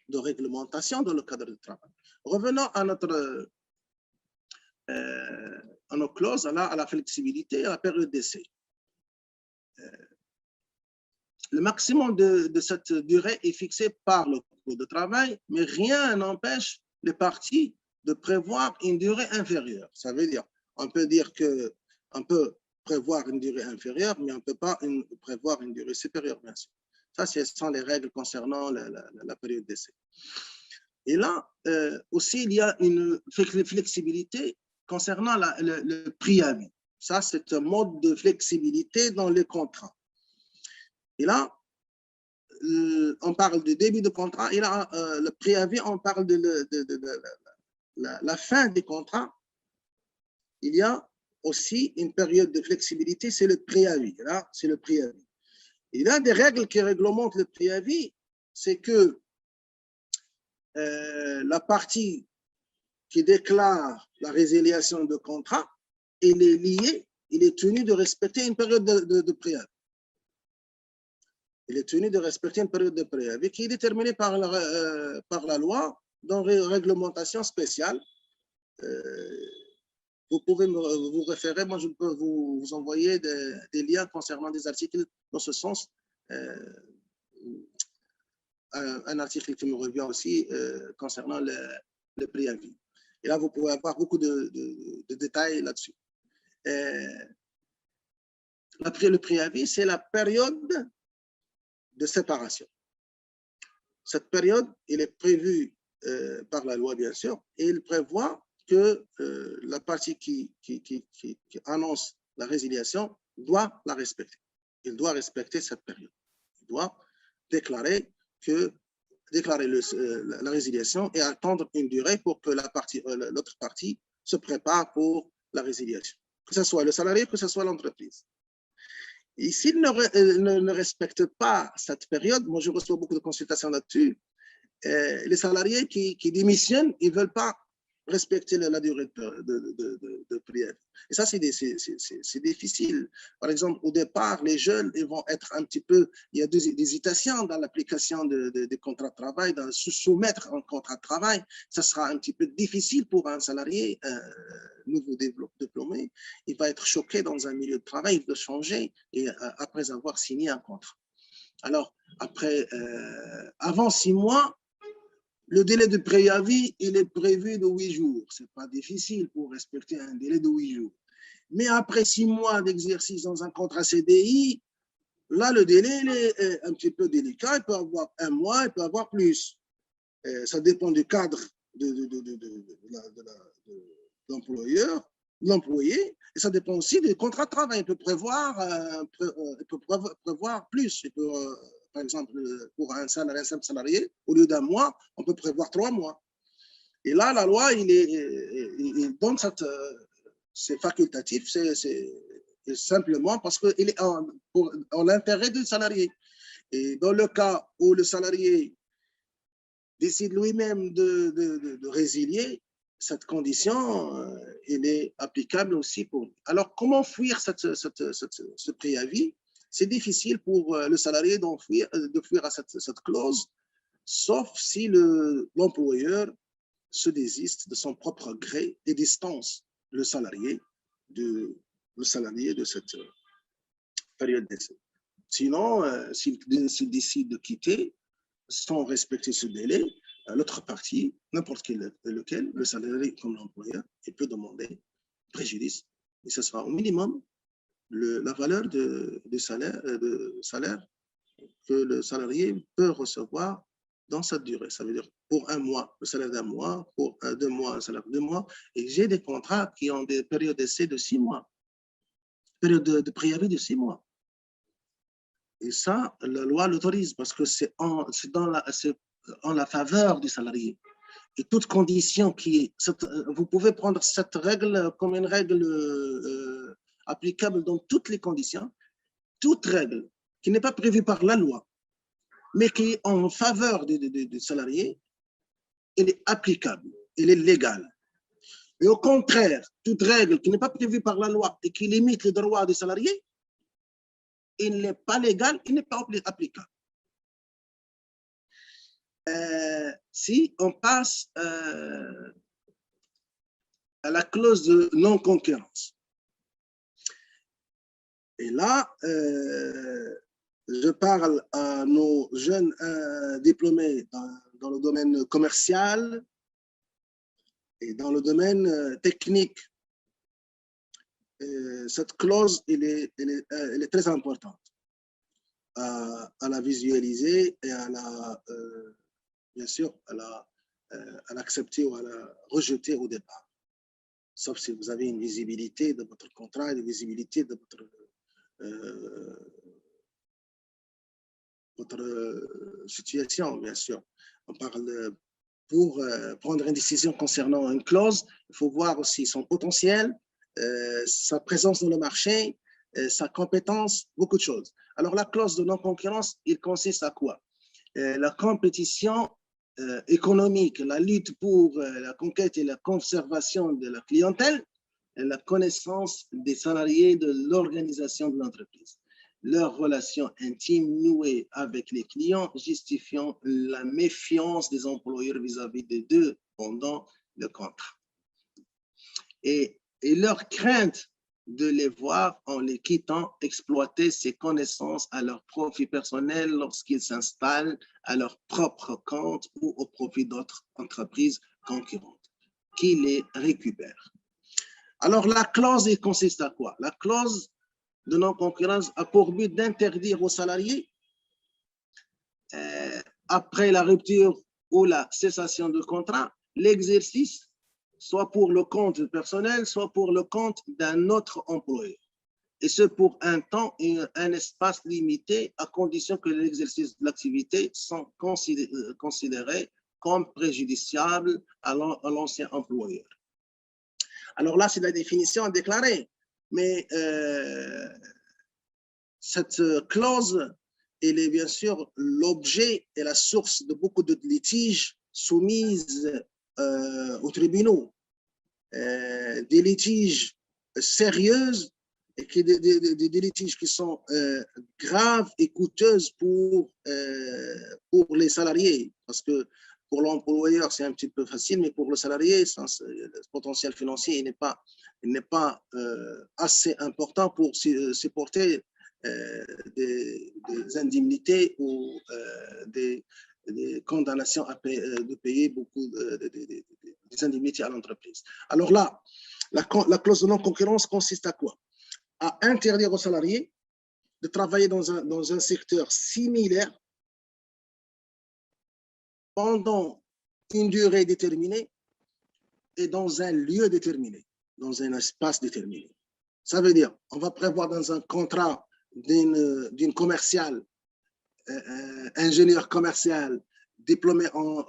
de réglementation dans le cadre du travail. Revenons à nos clauses, à la flexibilité, à la période d'essai. Le maximum de cette durée est fixé par le code de travail, mais rien n'empêche les parties de prévoir une durée inférieure. Ça veut dire, on peut dire qu'on peut prévoir une durée inférieure, mais on ne peut pas prévoir une durée supérieure, bien sûr. Ça, ce sont les règles concernant la période d'essai. Et là, aussi, il y a une flexibilité concernant le préavis. Ça, c'est un mode de flexibilité dans les contrats. Et là, on parle du début de contrat. Et là, le préavis, on parle de la fin du contrat. Il y a aussi une période de flexibilité, c'est le préavis. Là, c'est le préavis. Il y a des règles qui réglementent le préavis, c'est que la partie qui déclare la résiliation de contrat, il est lié, il est tenu de respecter une période de préavis. Il est tenu de respecter une période de préavis qui est déterminée par la loi dans une réglementation spéciale. Vous pouvez vous référer, moi je peux vous envoyer des liens concernant des articles dans ce sens. Un article qui me revient aussi concernant le préavis. Et là, vous pouvez avoir beaucoup de détails là-dessus. Le préavis, c'est la période de séparation. Cette période, elle est prévue par la loi, bien sûr, et il prévoit que la partie qui annonce la résiliation doit la respecter. Il doit respecter cette période. Il doit déclarer la résiliation et attendre une durée pour que l'autre partie se prépare pour la résiliation, que ce soit le salarié, que ce soit l'entreprise. Et s'il ne respecte pas cette période, moi je reçois beaucoup de consultations là-dessus, les salariés qui démissionnent, ils ne veulent pas respecter la durée de préavis. Et ça, c'est difficile. Par exemple, au départ, les jeunes ils vont être un petit peu, il y a des hésitations dans l'application des contrats de travail, dans se soumettre un contrat de travail. Ça sera un petit peu difficile pour un salarié nouveau diplômé. Il va être choqué dans un milieu de travail, il doit changer et, après avoir signé un contrat. Alors, avant 6 mois, le délai de préavis, il est prévu de 8 jours. Ce n'est pas difficile pour respecter un délai de 8 jours. Mais après 6 mois d'exercice dans un contrat CDI, là, le délai il est un petit peu délicat. Il peut avoir 1 mois, il peut avoir plus. Ça dépend du cadre de l'employé. Et ça dépend aussi du contrat de travail. Il peut prévoir plus. Il peut, par exemple, pour un simple salarié, au lieu d'1 mois, on peut prévoir 3 mois. Et là, la loi, il donne c'est facultatif, c'est simplement parce qu'il est en l'intérêt du salarié. Et dans le cas où le salarié décide lui-même de résilier, cette condition, elle est applicable aussi pour lui. Alors, comment fuir ce préavis? C'est difficile pour le salarié de fuir à cette clause, sauf si l'employeur se désiste de son propre gré et distance le salarié de cette période d'essai. Sinon, s'il décide de quitter sans respecter ce délai, l'autre partie, n'importe lequel, le salarié comme l'employeur, il peut demander préjudice et ce sera au minimum la valeur de salaire que le salarié peut recevoir dans cette durée. Ça veut dire pour un mois, le salaire d'un mois, pour 2 mois, le salaire de 2 mois. Et j'ai des contrats qui ont des périodes d'essai de 6 mois, période de préavis de 6 mois. Et ça, la loi l'autorise parce que c'est en la faveur du salarié. Et toute condition vous pouvez prendre cette règle comme une règle applicable dans toutes les conditions, toute règle qui n'est pas prévue par la loi, mais qui est en faveur du salarié, elle est applicable, elle est légale. Et au contraire, toute règle qui n'est pas prévue par la loi et qui limite les droits des salariés, il n'est pas légal, il n'est pas applicable. Si on passe à la clause de non-concurrence, et là, je parle à nos jeunes diplômés dans le domaine commercial et dans le domaine technique. Cette clause, elle est très importante à la visualiser et à la, bien sûr, à l'accepter ou à la rejeter au départ. Sauf si vous avez une visibilité de votre contrat, une visibilité de votre situation, bien sûr. On parle pour prendre une décision concernant une clause, il faut voir aussi son potentiel, sa présence dans le marché, sa compétence, beaucoup de choses. Alors, la clause de non-concurrence, il consiste à quoi? La compétition économique, la lutte pour la conquête et la conservation de la clientèle, et la connaissance des salariés de l'organisation de l'entreprise. Leur relation intime nouée avec les clients justifiant la méfiance des employeurs vis-à-vis des deux pendant le contrat. Et leur crainte de les voir en les quittant exploiter ces connaissances à leur profit personnel lorsqu'ils s'installent à leur propre compte ou au profit d'autres entreprises concurrentes qui les récupèrent. Alors, la clause, elle consiste à quoi? La clause de non-concurrence a pour but d'interdire aux salariés, après la rupture ou la cessation du contrat, l'exercice soit pour le compte personnel, soit pour le compte d'un autre employeur. Et ce, pour un temps et un espace limité, à condition que l'exercice de l'activité soit considéré comme préjudiciable à l'ancien employeur. Alors là, c'est la définition déclarée. Mais cette clause, elle est bien sûr l'objet et la source de beaucoup de litiges soumises aux tribunaux. Des litiges sérieux et des litiges qui sont graves et coûteuses pour les salariés. Parce que pour l'employeur, c'est un petit peu facile, mais pour le salarié, le potentiel financier il n'est pas assez important pour supporter des indemnités ou des condamnations de payer beaucoup des indemnités à l'entreprise. Alors là, la clause de non-concurrence consiste à quoi? À interdire aux salariés de travailler dans un secteur similaire pendant une durée déterminée et dans un lieu déterminé, dans un espace déterminé. Ça veut dire, on va prévoir dans un contrat d'une commerciale, ingénieur commercial, diplômé dans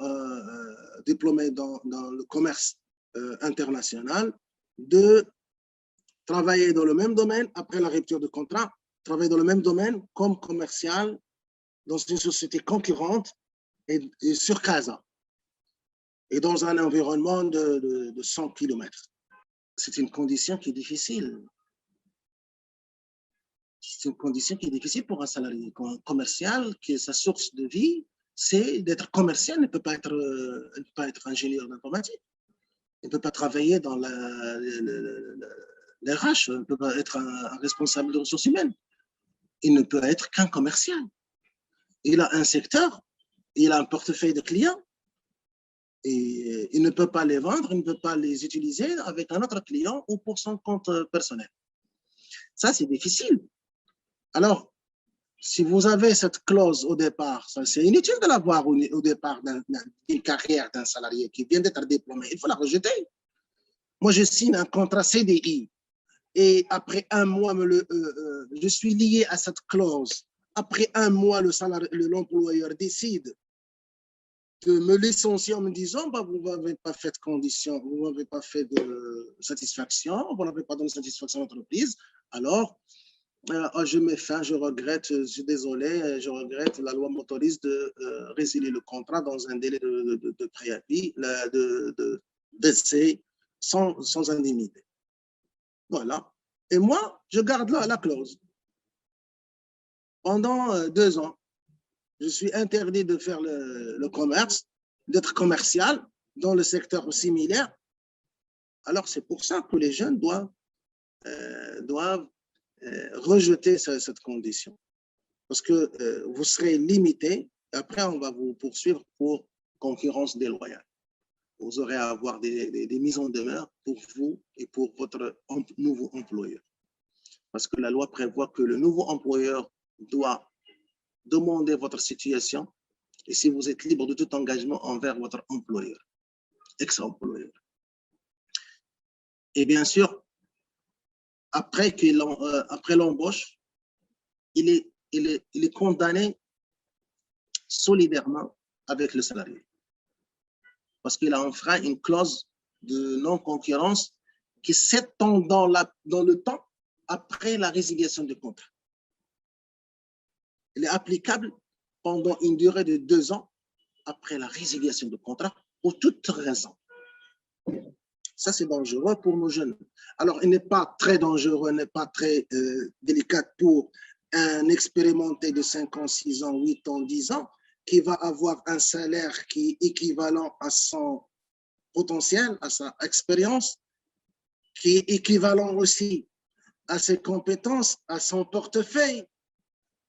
le commerce international, de travailler dans le même domaine après la rupture de contrat, travailler dans le même domaine comme commercial dans une société concurrente et sur Casa et dans un environnement de 100 km. C'est une condition qui est difficile. C'est une condition qui est difficile pour un salarié commercial, qui est sa source de vie, c'est d'être commercial, il ne peut pas être ingénieur d'informatique. Il ne peut pas travailler dans les RH, il ne peut pas être un responsable de ressources humaines. Il ne peut être qu'un commercial. Il a un secteur, il a un portefeuille de clients, et il ne peut pas les vendre, il ne peut pas les utiliser avec un autre client ou pour son compte personnel. Ça, c'est difficile. Alors, si vous avez cette clause au départ, c'est inutile de l'avoir au départ d'une carrière d'un salarié qui vient d'être diplômé. Il faut la rejeter. Moi, je signe un contrat CDI et après un mois, je suis lié à cette clause. Après un mois, l'employeur décide de me licencier en me disant bah, vous n'avez pas fait de conditions, vous n'avez pas fait de satisfaction, vous n'avez pas donné satisfaction à l'entreprise. Alors, je mets fin, je regrette, je suis désolé, je regrette, la loi m'autorise de résilier le contrat dans un délai de préavis, d'essai sans indemnité. Voilà. Et moi, je garde là la clause. Pendant 2 ans, je suis interdit de faire le commerce, d'être commercial dans le secteur similaire. Alors, c'est pour ça que les jeunes doivent rejeter cette condition. Parce que vous serez limité. Après, on va vous poursuivre pour concurrence déloyale. Vous aurez à avoir des mises en demeure pour vous et pour votre nouveau employeur. Parce que la loi prévoit que le nouveau employeur doit demander votre situation et si vous êtes libre de tout engagement envers votre employeur, ex-employeur. Et bien sûr, après l'embauche, il est condamné solidairement avec le salarié. Parce qu'il a enfreint une clause de non-concurrence qui s'étend dans le temps après la résiliation du contrat. Il est applicable pendant une durée de 2 ans après la résiliation du contrat pour toute raison. Ça, c'est dangereux pour nos jeunes. Alors, il n'est pas très dangereux, il n'est pas très délicat pour un expérimenté de 5 ans, 6 ans, 8 ans, 10 ans, qui va avoir un salaire qui est équivalent à son potentiel, à sa expérience, qui est équivalent aussi à ses compétences, à son portefeuille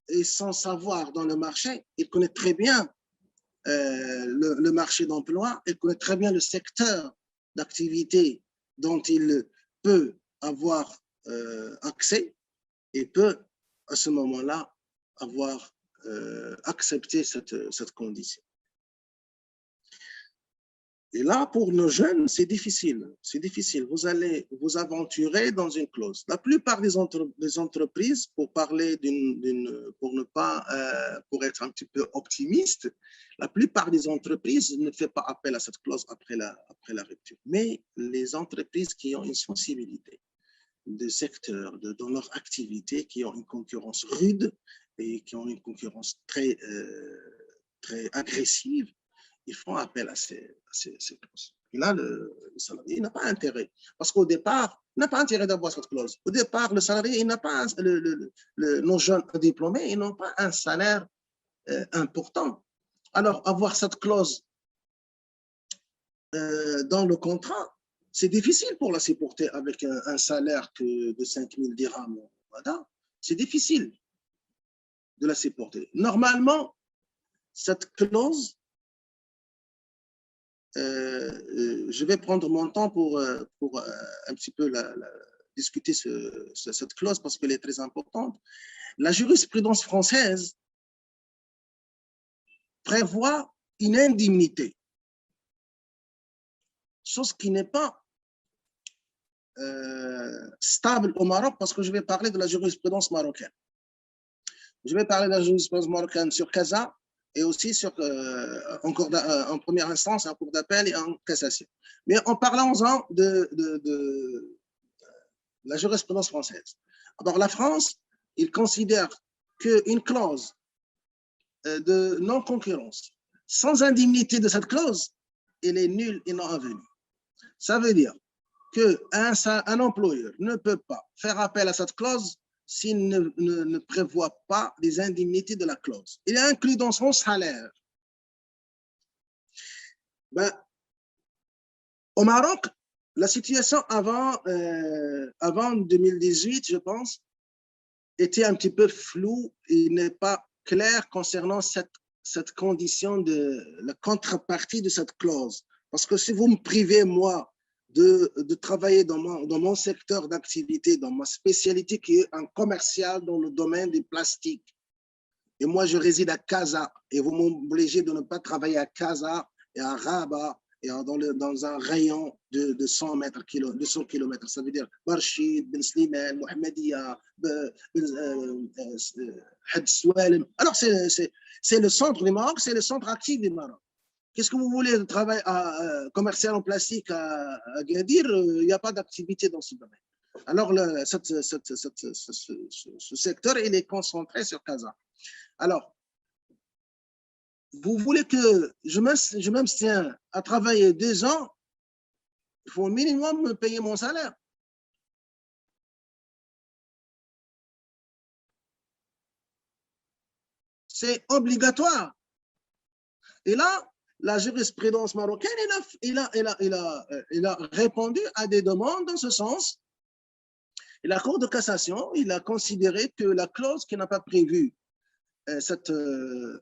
et son savoir dans le marché. Il connaît très bien le marché d'emploi, il connaît très bien le secteur d'activité dont il peut avoir accès et peut à ce moment-là avoir accepté cette condition. Et là, pour nos jeunes, c'est difficile. C'est difficile. Vous allez vous aventurer dans une clause. La plupart des entreprises, pour parler pour être un petit peu optimiste, la plupart des entreprises ne font pas appel à cette clause après la rupture. Mais les entreprises qui ont une sensibilité de secteur, dans leur activité, qui ont une concurrence rude et qui ont une concurrence très agressive, ils font appel à ces clauses. Et là, le salarié n'a pas intérêt. Parce qu'au départ, il n'a pas intérêt d'avoir cette clause. Au départ, le salarié, il n'a pas, nos jeunes diplômés, ils n'ont pas un salaire important. Alors, avoir cette clause dans le contrat, c'est difficile pour la supporter avec un salaire de 5 000 dirhams. Voilà. C'est difficile de la supporter. Normalement, cette clause, je vais prendre mon temps pour un petit peu discuter cette clause parce qu'elle est très importante. La jurisprudence française prévoit une indemnité, chose qui n'est pas stable au Maroc parce que je vais parler de la jurisprudence marocaine. Je vais parler de la jurisprudence marocaine sur Casa et aussi en première instance, en cour d'appel et en cassation. Mais en parlant-en de la jurisprudence française. Alors, la France, il considère qu'une clause de non-concurrence sans indemnité de cette clause, elle est nulle et non avenue. Ça veut dire qu'un employeur ne peut pas faire appel à cette clause s'il ne prévoit pas les indemnités de la clause. Il est inclus dans son salaire. Au Maroc, la situation avant 2018, je pense, était un petit peu floue et n'est pas claire concernant cette condition de la contrepartie de cette clause. Parce que si vous me privez, moi, de travailler dans mon secteur d'activité, dans ma spécialité qui est un commercial dans le domaine des plastiques. et moi je réside à Casa, et vous m'obligez de ne pas travailler à Casa et à Rabat, et dans un rayon de 100 mètres, de 100 km. Ça veut dire Barchid, Ben Slimane, Mohamedia, Had Soualem. Alors, c'est le centre du Maroc, c'est le centre actif du Maroc. Qu'est-ce que vous voulez de travail commercial en plastique à Gadir? Il n'y a pas d'activité dans ce domaine. Alors, ce secteur, il est concentré sur Casa. Alors, vous voulez que je m'abstienne à travailler 2 ans, il faut au minimum me payer mon salaire. C'est obligatoire. Et là, la jurisprudence marocaine, il a répondu à des demandes dans ce sens. Et la Cour de cassation, il a considéré que la clause qui n'a pas prévu cette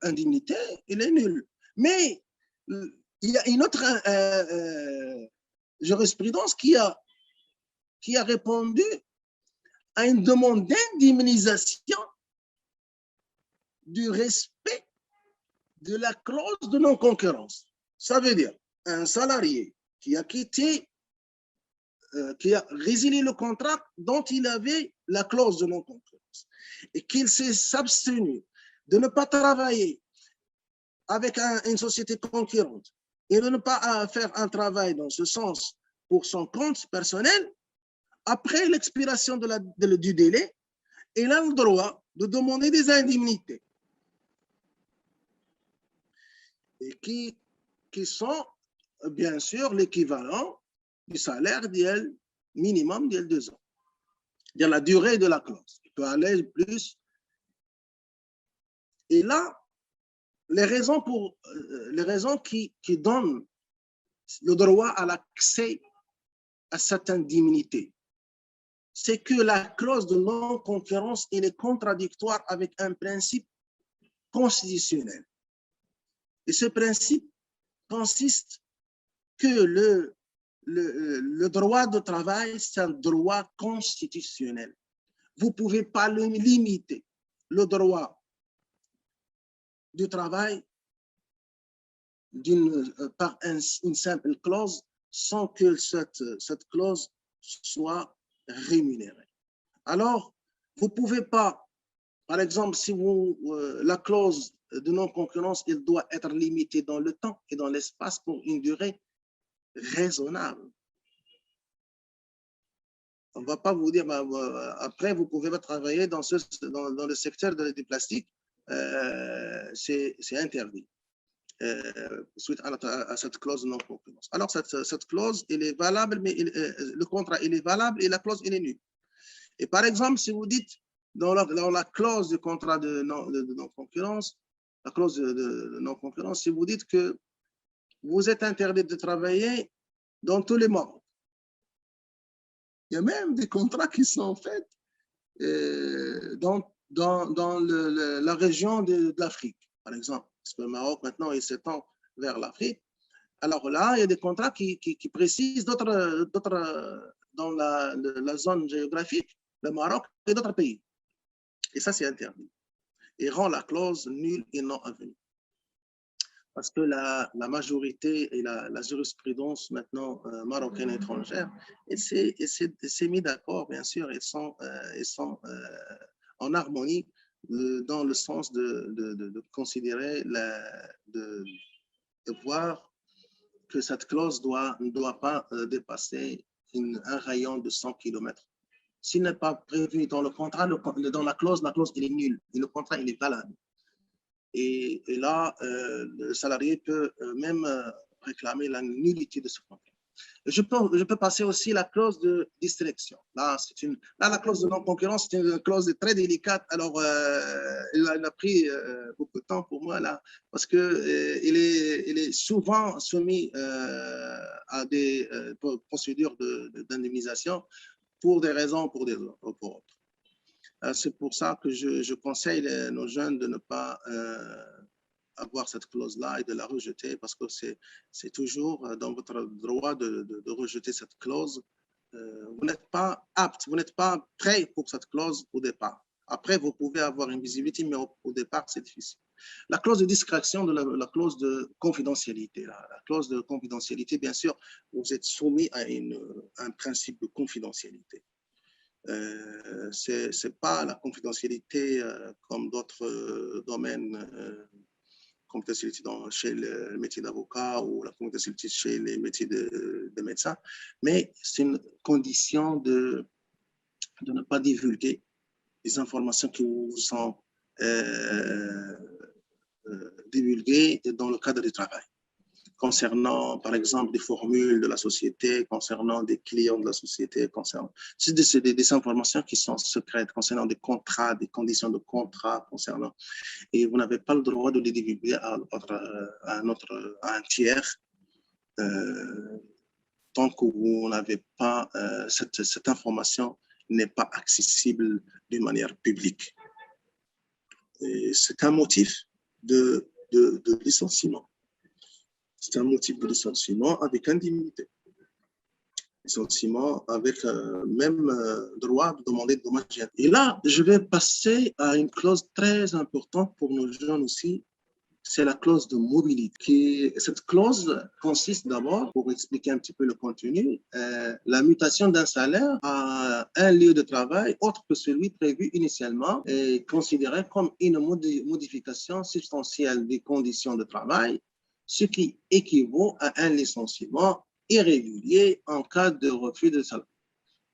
indemnité, il est nul. Mais il y a une autre jurisprudence qui a répondu à une demande d'indemnisation du respect de la clause de non-concurrence. Ça veut dire un salarié qui a quitté, qui a résilié le contrat dont il avait la clause de non-concurrence et qu'il s'est abstenu de ne pas travailler avec une société concurrente et de ne pas faire un travail dans ce sens pour son compte personnel, après l'expiration du délai, il a le droit de demander des indemnités et qui sont bien sûr l'équivalent du salaire minimum de 2 ans. Il y a la durée de la clause. Il peut aller plus. Et là, les raisons qui donnent le droit à l'accès à cette indemnité, c'est que la clause de non-concurrence est contradictoire avec un principe constitutionnel. Et ce principe consiste que le droit de travail, c'est un droit constitutionnel. Vous ne pouvez pas le limiter, le droit du travail, par une simple clause, sans que cette clause soit rémunérée. Alors, vous ne pouvez pas, par exemple, si la clause de non-concurrence, elle doit être limitée dans le temps et dans l'espace pour une durée raisonnable. On ne va pas vous dire, après, vous pouvez pas travailler dans le secteur du plastique, c'est interdit. Suite à cette clause de non-concurrence. Alors, cette clause, elle est valable, mais le contrat, il est valable et la clause, elle est nulle. Et par exemple, si vous dites, dans la clause du contrat de non-concurrence, la clause de non-concurrence, si vous dites que vous êtes interdit de travailler dans tous les mois, il y a même des contrats qui sont faits dans la région de l'Afrique, par exemple. Parce que le Maroc, maintenant, il s'étend vers l'Afrique. Alors là, il y a des contrats qui précisent d'autres dans la zone géographique, le Maroc et d'autres pays. Et ça, c'est interdit. Et rend la clause nulle et non avenue. Parce que la majorité et la jurisprudence maintenant marocaine et étrangère, elle s'est mis d'accord, bien sûr, ils sont en harmonie dans le sens de considérer, de voir que cette clause ne doit pas dépasser un rayon de 100 km. S'il n'est pas prévu dans le contrat, dans la clause elle est nulle et le contrat il est valable. Et là, le salarié peut même réclamer la nullité de ce contrat. Je peux passer aussi la clause de distraction. Là, la clause de non-concurrence, c'est une clause très délicate. Alors, elle a pris beaucoup de temps pour moi, là, parce qu'il est souvent soumis à des procédures d'indemnisation pour des raisons ou pour autres. C'est pour ça que je conseille nos jeunes de ne pas avoir cette clause-là et de la rejeter, parce que c'est toujours dans votre droit de rejeter cette clause. Vous n'êtes pas apte, vous n'êtes pas prêt pour cette clause au départ. Après, vous pouvez avoir une visibilité, mais au départ, c'est difficile. La clause de discrétion, la clause de confidentialité. La clause de confidentialité, bien sûr, vous êtes soumis à un principe de confidentialité. Ce n'est pas la confidentialité comme d'autres domaines, confidentialité chez le métier d'avocat ou la confidentialité chez les métiers de médecin, mais c'est une condition de ne pas divulguer les informations qui vous sont divulguées dans le cadre du travail, concernant, par exemple, des formules de la société, concernant des clients de la société, c'est des informations qui sont secrètes, concernant des contrats, des conditions de contrat, concernant, et vous n'avez pas le droit de les divulguer à un tiers, tant que vous n'avez pas, cette information n'est pas accessible d'une manière publique. C'est un motif de licenciement. C'est un motif de licenciement avec indemnité. Licenciement avec même droit de demander de dommages. Et là, je vais passer à une clause très importante pour nos jeunes aussi. C'est la clause de mobilité. Cette clause consiste d'abord, pour expliquer un petit peu le contenu, la mutation d'un salaire à un lieu de travail autre que celui prévu initialement est considérée comme une modification substantielle des conditions de travail, ce qui équivaut à un licenciement irrégulier en cas de refus de salarié.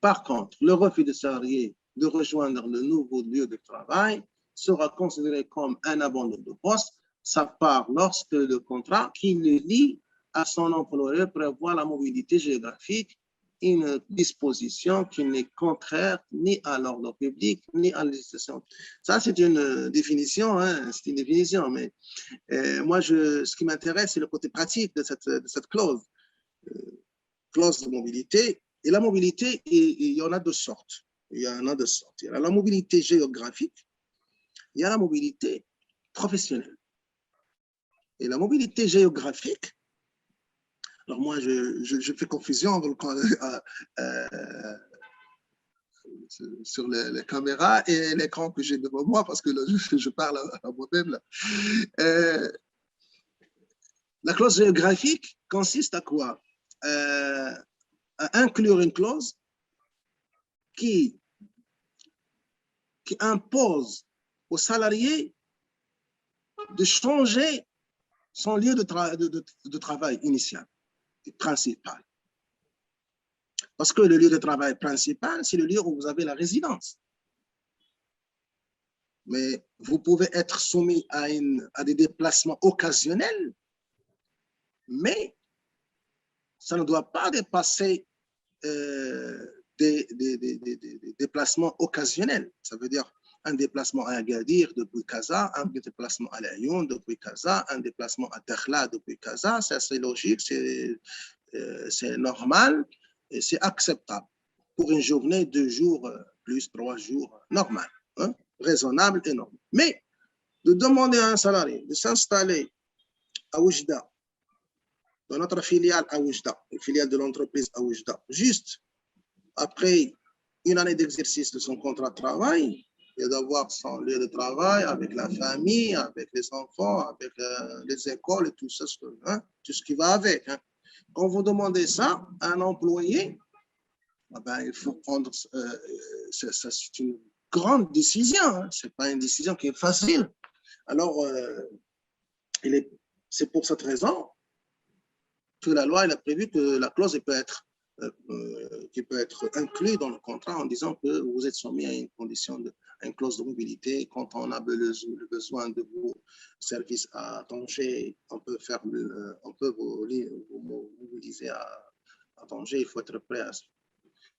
Par contre, le refus de salarié de rejoindre le nouveau lieu de travail sera considéré comme un abandon de poste. Ça part lorsque le contrat qui le lie à son employeur prévoit la mobilité géographique, une disposition qui n'est contraire ni à l'ordre public ni à la législation. Ça, c'est une définition, hein, c'est une définition, mais moi, ce qui m'intéresse, c'est le côté pratique de cette clause. Clause de mobilité. Et la mobilité, il y en a deux sortes. Il y en a deux sortes. Il y a la mobilité géographique, il y a la mobilité professionnelle. Et la mobilité géographique, alors moi, je fais confusion sur les caméras et l'écran que j'ai devant moi parce que là, je parle à moi-même. La clause géographique consiste à quoi? À inclure une clause qui impose aux salariés de changer son lieu de travail initial et principal. Parce que le lieu de travail principal, c'est le lieu où vous avez la résidence. Mais vous pouvez être soumis à des déplacements occasionnels, mais ça ne doit pas dépasser des déplacements occasionnels. Ça veut dire un déplacement à Agadir depuis Casa, un déplacement à Lyon depuis Casa, un déplacement à Dakhla depuis Casa. C'est logique, c'est normal et c'est acceptable pour une journée, 2 jours, plus 3 jours, normal, hein, raisonnable et normal. Mais de demander à un salarié de s'installer à Oujda, dans notre filiale à Oujda, une filiale de l'entreprise à Oujda, juste après une année d'exercice de son contrat de travail, et d'avoir son lieu de travail avec la famille, avec les enfants, avec les écoles et tout ça, hein, tout ce qui va avec. Hein. Quand vous demandez ça à un employé, ben, il faut prendre, c'est une grande décision, hein. Ce n'est pas une décision qui est facile. Alors, c'est pour cette raison que la loi elle a prévu que la clause qui peut être incluse dans le contrat en disant que vous êtes soumis à une condition une clause de mobilité. Quand on a le besoin de vos services à Tanger, on peut vous mobiliser à Tanger, il faut être prêt à ça.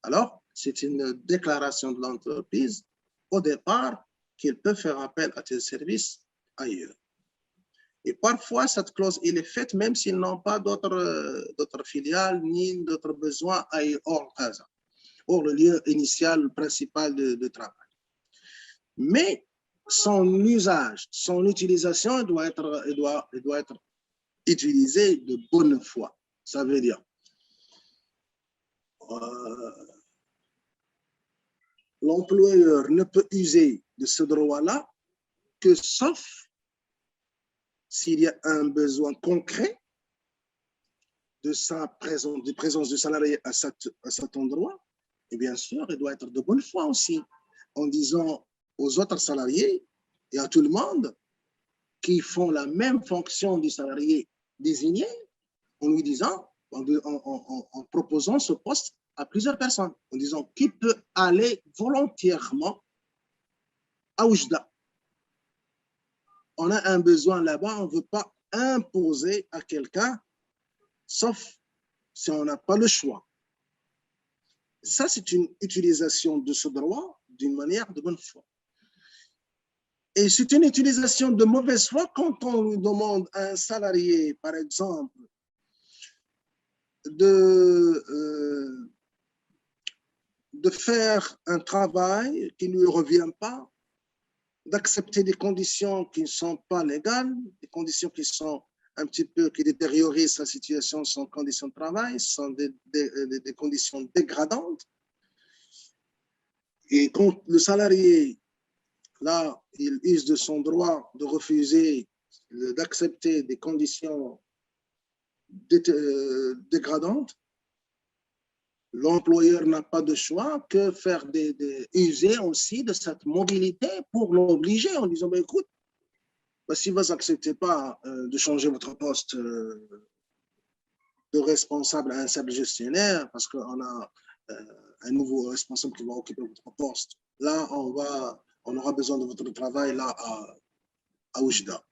Alors, c'est une déclaration de l'entreprise au départ qu'il peut faire appel à tes services ailleurs. Et parfois, cette clause, elle est faite même s'ils n'ont pas d'autres filiales ni d'autres besoins hors Casa, hors le lieu initial principal de travail. Mais son usage, son utilisation doit être utilisée de bonne foi. Ça veut dire, l'employeur ne peut user de ce droit-là que sauf s'il y a un besoin concret de présence du salarié à cet endroit. Et bien sûr, il doit être de bonne foi aussi, en disant aux autres salariés et à tout le monde qui font la même fonction du salarié désigné, en lui disant, en proposant ce poste à plusieurs personnes, en disant qui peut aller volontairement à Oujda. On a un besoin là-bas, on ne veut pas imposer à quelqu'un, sauf si on n'a pas le choix. Ça, c'est une utilisation de ce droit d'une manière de bonne foi. Et c'est une utilisation de mauvaise foi quand on lui demande à un salarié, par exemple, de faire un travail qui ne lui revient pas, d'accepter des conditions qui ne sont pas légales, des conditions qui sont un petit peu, qui détériorisent sa situation, son conditions de travail, sont des conditions dégradantes. Et quand le salarié, là, il use de son droit de refuser, d'accepter des conditions dégradantes, l'employeur n'a pas de choix que faire user aussi de cette mobilité pour l'obliger en disant, bah, écoute, bah, si vous n'acceptez pas de changer votre poste de responsable à un simple gestionnaire, parce qu'on a un nouveau responsable qui va occuper votre poste, là, on aura besoin de votre travail là à Oujda.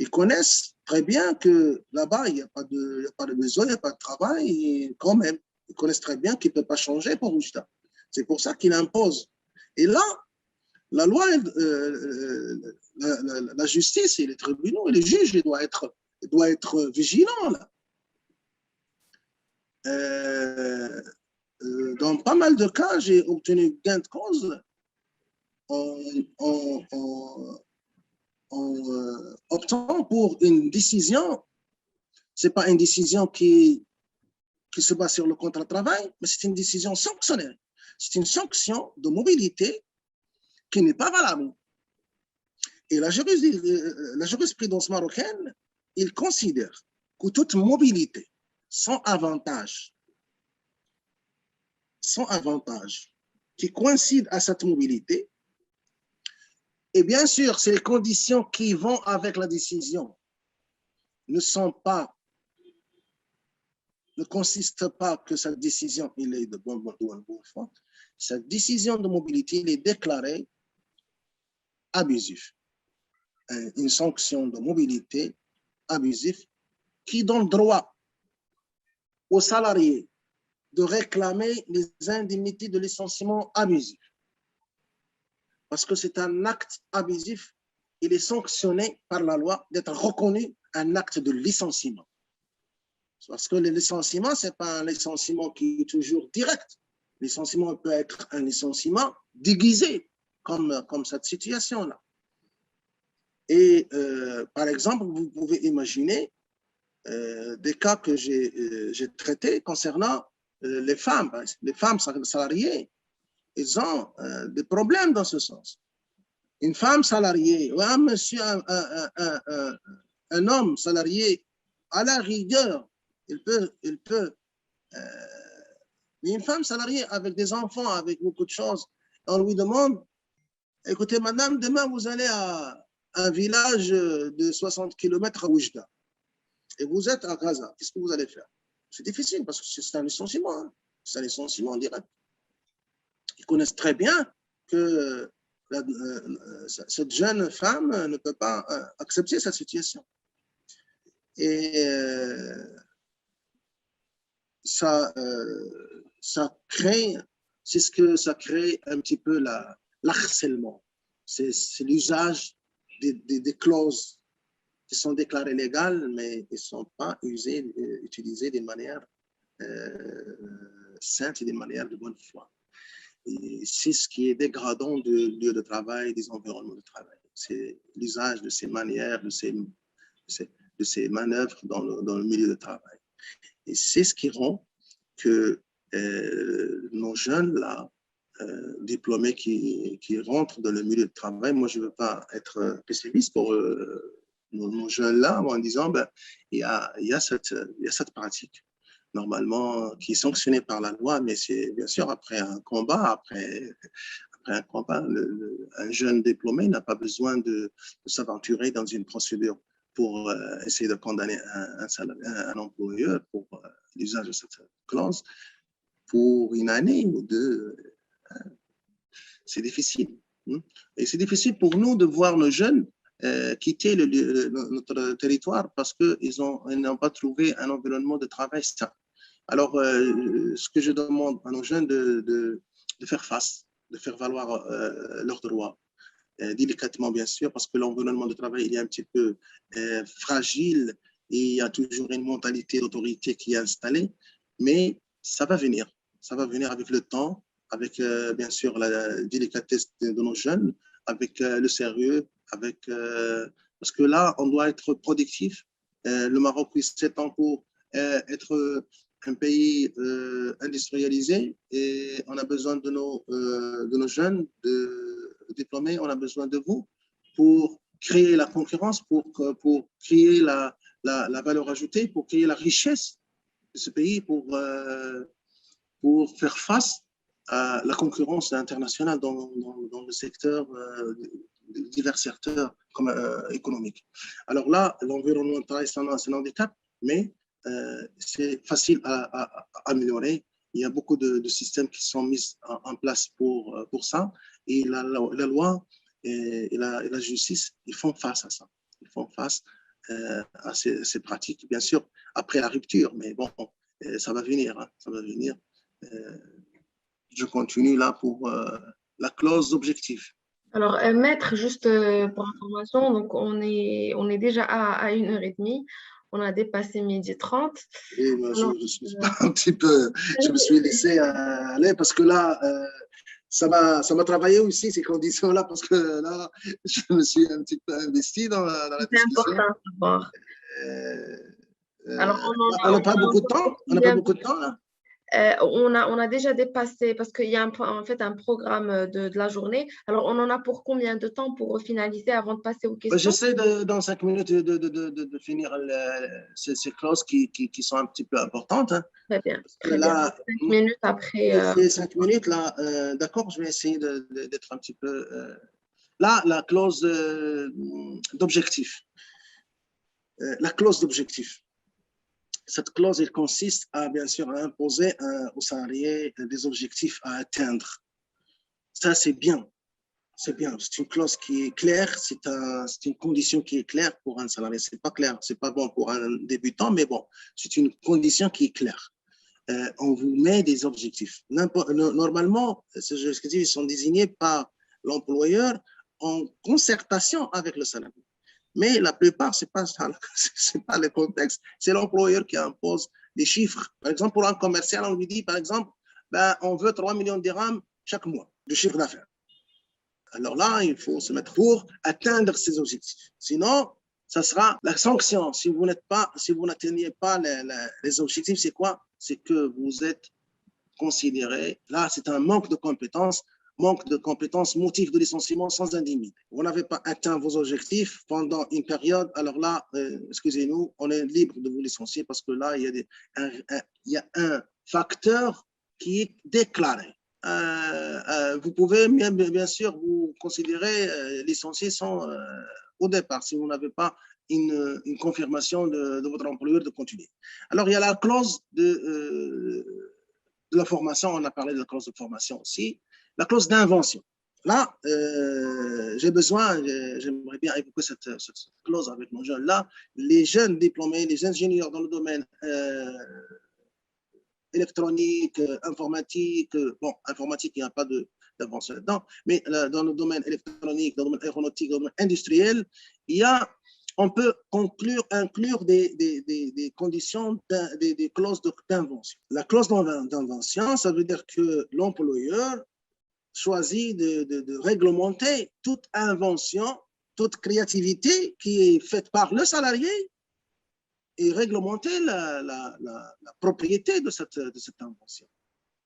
Ils connaissent très bien que là-bas, il n'y a pas de besoin, il n'y a pas de travail, et quand même, ils connaissent très bien qu'ils ne peuvent pas changer pour Oujda. C'est pour ça qu'ils imposent. Et là, la loi, la justice et les tribunaux et les juges, ils doivent être vigilants. Là. Dans pas mal de cas, j'ai obtenu gain de cause en optant pour une décision. Ce n'est pas une décision qui se base sur le contrat de travail, mais c'est une décision sanctionnelle. C'est une sanction de mobilité qui n'est pas valable. Et la jurisprudence marocaine, il considère que toute mobilité sans avantage, qui coïncide à cette mobilité, et bien sûr, c'est les conditions qui vont avec la décision ne consiste pas que cette décision il est de bonne foi. Cette décision de mobilité il est déclarée abusive. Une sanction de mobilité abusive qui donne droit aux salariés de réclamer les indemnités de licenciement abusif. Parce que c'est un acte abusif, il est sanctionné par la loi d'être reconnu un acte de licenciement. Parce que le licenciement, ce n'est pas un licenciement qui est toujours direct. Le licenciement peut être un licenciement déguisé, comme cette situation-là. Et par exemple, vous pouvez imaginer des cas que j'ai traités concernant les femmes. Les femmes salariées, ils ont des problèmes dans ce sens. Une femme salariée, ou un monsieur, un homme salarié, à la rigueur, il peut mais une femme salariée avec des enfants, avec beaucoup de choses, on lui demande, écoutez madame, demain vous allez à un village de 60 km à Oujda et vous êtes à Gaza, qu'est-ce que vous allez faire? C'est difficile parce que c'est un licenciement, hein. C'est un licenciement direct. Ils connaissent très bien que cette jeune femme ne peut pas accepter cette situation. Et ça crée, c'est ce que ça crée un petit peu l'harcèlement. C'est l'usage des clauses qui sont déclarées légales, mais qui ne sont pas utilisées d'une manière sainte et d'une manière de bonne foi. C'est ce qui est dégradant du lieu de travail, des environnements de travail. C'est l'usage de ces manières, de ces manœuvres dans le milieu de travail. Et c'est ce qui rend que nos jeunes là, diplômés qui rentrent dans le milieu de travail. Moi, je ne veux pas être pessimiste pour nos jeunes là en disant ben, il y a cette pratique normalement qui est sanctionnée par la loi, mais c'est bien sûr après un combat, après un combat, un jeune diplômé n'a pas besoin de s'aventurer dans une procédure pour essayer de condamner un employeur pour l'usage de cette clause pour une année ou deux. C'est difficile. Et c'est difficile pour nous de voir nos jeunes quitter notre territoire parce qu'ils n'ont pas trouvé un environnement de travail sain. Alors, ce que je demande à nos jeunes de faire face, de faire valoir leurs droits, délicatement bien sûr, parce que l'environnement de travail il est un petit peu fragile et il y a toujours une mentalité d'autorité qui est installée, mais ça va venir avec le temps, avec bien sûr la délicatesse de nos jeunes, avec le sérieux, parce que là, on doit être productif. Le Maroc, oui, c'est en cours être un pays industrialisé et on a besoin de nos jeunes diplômés, on a besoin de vous pour créer la concurrence, pour créer la valeur ajoutée, pour créer la richesse de ce pays, pour faire face à la concurrence internationale dans le secteur, divers secteurs économiques. Alors là, l'environnement de travail, c'est un handicap, mais c'est facile à améliorer. Il y a beaucoup de systèmes qui sont mis en place pour ça. Et la loi et la justice, ils font face à ça. Ils font face à ces pratiques, bien sûr, après la rupture. Mais bon, ça va venir. Hein, ça va venir. Je continue là pour la clause d'objectif. Alors, maître, juste pour information, donc on est déjà à 1h30. On a dépassé 12h30. Et moi, je suis pas un petit peu, je me suis laissé aller parce que là, ça m'a travaillé aussi ces conditions-là parce que là, je me suis un petit peu investi dans la discussion. C'est important de voir. Alors, on n'a pas beaucoup de temps. On n'a pas beaucoup de temps là. On a déjà dépassé parce qu'il y a en fait un programme de la journée. Alors, on en a pour combien de temps pour finaliser avant de passer aux questions? J'essaie dans 5 minutes de finir ces clauses qui sont un petit peu importantes. Hein. Très bien. Très bien. 5 minutes après. Ces 5 minutes là, d'accord, je vais essayer d'être un petit peu. Là, la clause d'objectif. La clause d'objectif. Cette clause, elle consiste à, bien sûr, à imposer aux salariés des objectifs à atteindre. Ça, c'est bien. C'est bien. C'est une clause qui est claire. C'est une condition qui est claire pour un salarié. C'est pas clair. C'est pas bon pour un débutant, mais bon, c'est une condition qui est claire. On vous met des objectifs. Normalement, ces objectifs sont désignés par l'employeur en concertation avec le salarié. Mais la plupart, ce n'est pas le contexte, c'est l'employeur qui impose des chiffres. Par exemple, pour un commercial, on lui dit, par exemple, ben, on veut 3 millions de dirhams chaque mois de chiffre d'affaires. Alors là, il faut se mettre pour atteindre ces objectifs. Sinon, ça sera la sanction. Si vous n'atteignez pas les objectifs, c'est quoi? C'est que vous êtes considéré, là, c'est un manque de compétences, motif de licenciement sans indemnité. Vous n'avez pas atteint vos objectifs pendant une période, alors là, excusez-nous, on est libre de vous licencier parce que là, il y a un facteur qui est déclaré. Vous pouvez bien sûr vous considérer licencié au départ si vous n'avez pas une confirmation de votre employeur de continuer. Alors, il y a la clause de la formation, on a parlé de la clause de formation aussi, la clause d'invention. Là, j'aimerais bien évoquer cette clause avec nos jeunes là. Les jeunes diplômés, les ingénieurs dans le domaine électronique, informatique, bon, informatique, il n'y a pas d'invention là-dedans, mais dans le domaine électronique, dans le domaine aéronautique, dans le domaine industriel, on peut inclure des conditions, des clauses d'invention. La clause d'invention, ça veut dire que l'employeur choisit de réglementer toute invention, toute créativité qui est faite par le salarié et réglementer la propriété de cette invention.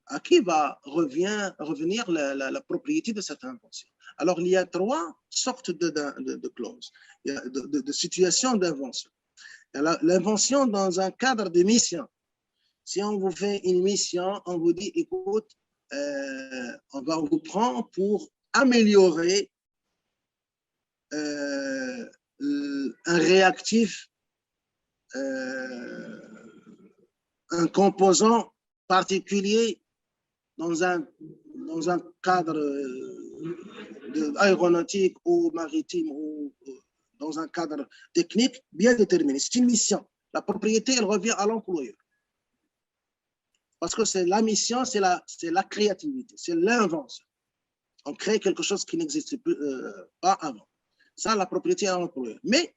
à qui va revenir la propriété de cette invention. Alors, il y a trois sortes de clauses, de situations d'invention. L'invention dans un cadre de mission. Si on vous fait une mission, on vous dit, écoute, on va vous prendre pour améliorer un réactif, un composant particulier dans un cadre aéronautique ou maritime ou dans un cadre technique bien déterminé. C'est une mission. La propriété, elle revient à l'employeur. Parce que c'est la mission, c'est la créativité, c'est l'invention. On crée quelque chose qui n'existait pas avant. Ça, la propriété à l'employeur. Mais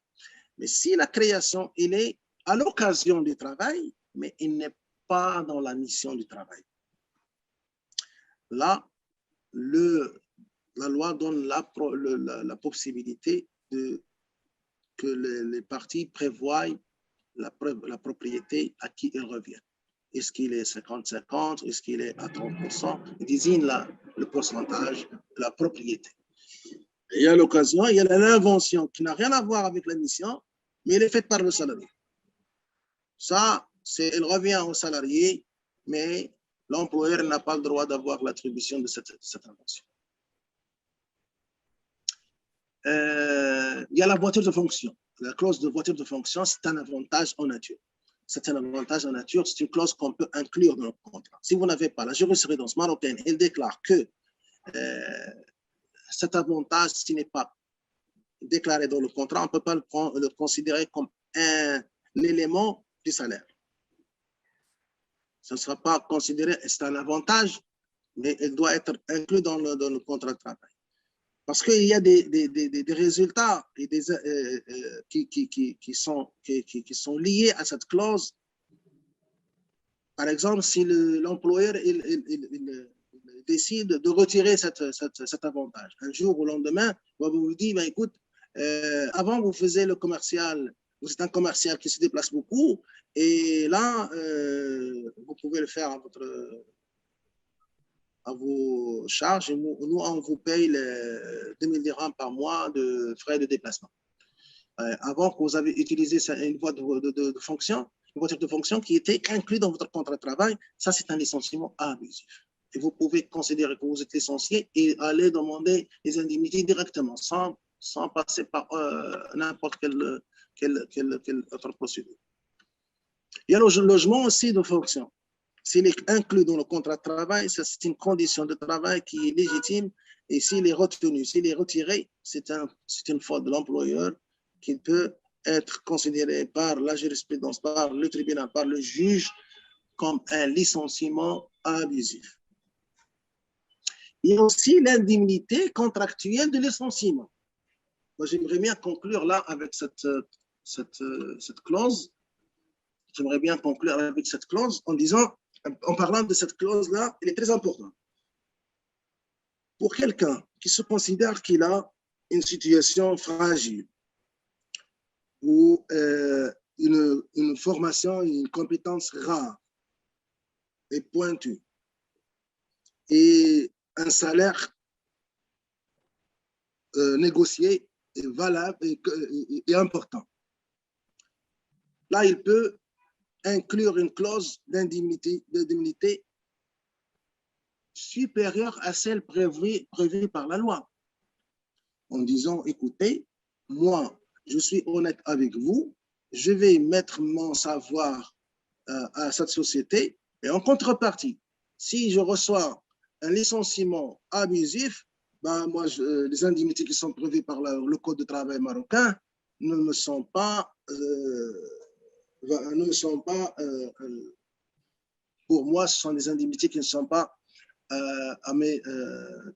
si la création, elle est à l'occasion du travail, mais il n'est pas dans la mission du travail. Là, la loi donne la possibilité que les parties prévoient la propriété à qui il revient. Est-ce qu'il est 50-50? Est-ce qu'il est à 30%? Il désigne le pourcentage de la propriété. Et il y a l'occasion, il y a l'invention qui n'a rien à voir avec la mission, mais elle est faite par le salarié. Ça, elle revient au salarié, mais l'employeur n'a pas le droit d'avoir l'attribution de cette invention. Il y a la voiture de fonction. La clause de voiture de fonction, c'est un avantage en nature. C'est un avantage en nature, c'est une clause qu'on peut inclure dans le contrat. Si vous n'avez pas la jurisprudence marocaine, elle déclare que cet avantage, s'il n'est pas déclaré dans le contrat, on ne peut pas le considérer comme un élément du salaire. Ça ne sera pas considéré, c'est un avantage, mais il doit être inclus dans le contrat de travail. Parce qu'il y a des résultats et qui sont liés à cette clause. Par exemple, si l'employeur décide de retirer cet avantage, un jour ou le lendemain, on vous dit, ben, écoute, avant vous faisiez le commercial, vous êtes un commercial qui se déplace beaucoup, et là, vous pouvez le faire à vos charges, et nous, on vous paye les 2000 dirhams par mois de frais de déplacement. Avant que vous avez utilisé une voiture de fonction qui était inclue dans votre contrat de travail, ça c'est un licenciement abusif. Et vous pouvez considérer que vous êtes licencié et aller demander les indemnités directement, sans passer par n'importe quelle autre procédure. Il y a le logement aussi de fonction. S'il est inclus dans le contrat de travail, c'est une condition de travail qui est légitime. Et s'il est retenu, s'il est retiré, c'est une faute de l'employeur qui peut être considéré par la jurisprudence, par le tribunal, par le juge, comme un licenciement abusif. Il y a aussi l'indemnité contractuelle de licenciement. Moi, j'aimerais bien conclure là avec cette clause. J'aimerais bien conclure avec cette clause en parlant de cette clause-là, elle est très importante. Pour quelqu'un qui se considère qu'il a une situation fragile ou une formation, une compétence rare et pointue et un salaire négocié et valable et important. Là, il peut inclure une clause d'indemnité supérieure à celle prévue par la loi, en disant, écoutez, moi, je suis honnête avec vous, je vais mettre mon savoir à cette société, et en contrepartie, si je reçois un licenciement abusif, ben moi, les indemnités qui sont prévues par le Code de travail marocain ne sont pas pour moi, ce sont des indemnités qui ne sont pas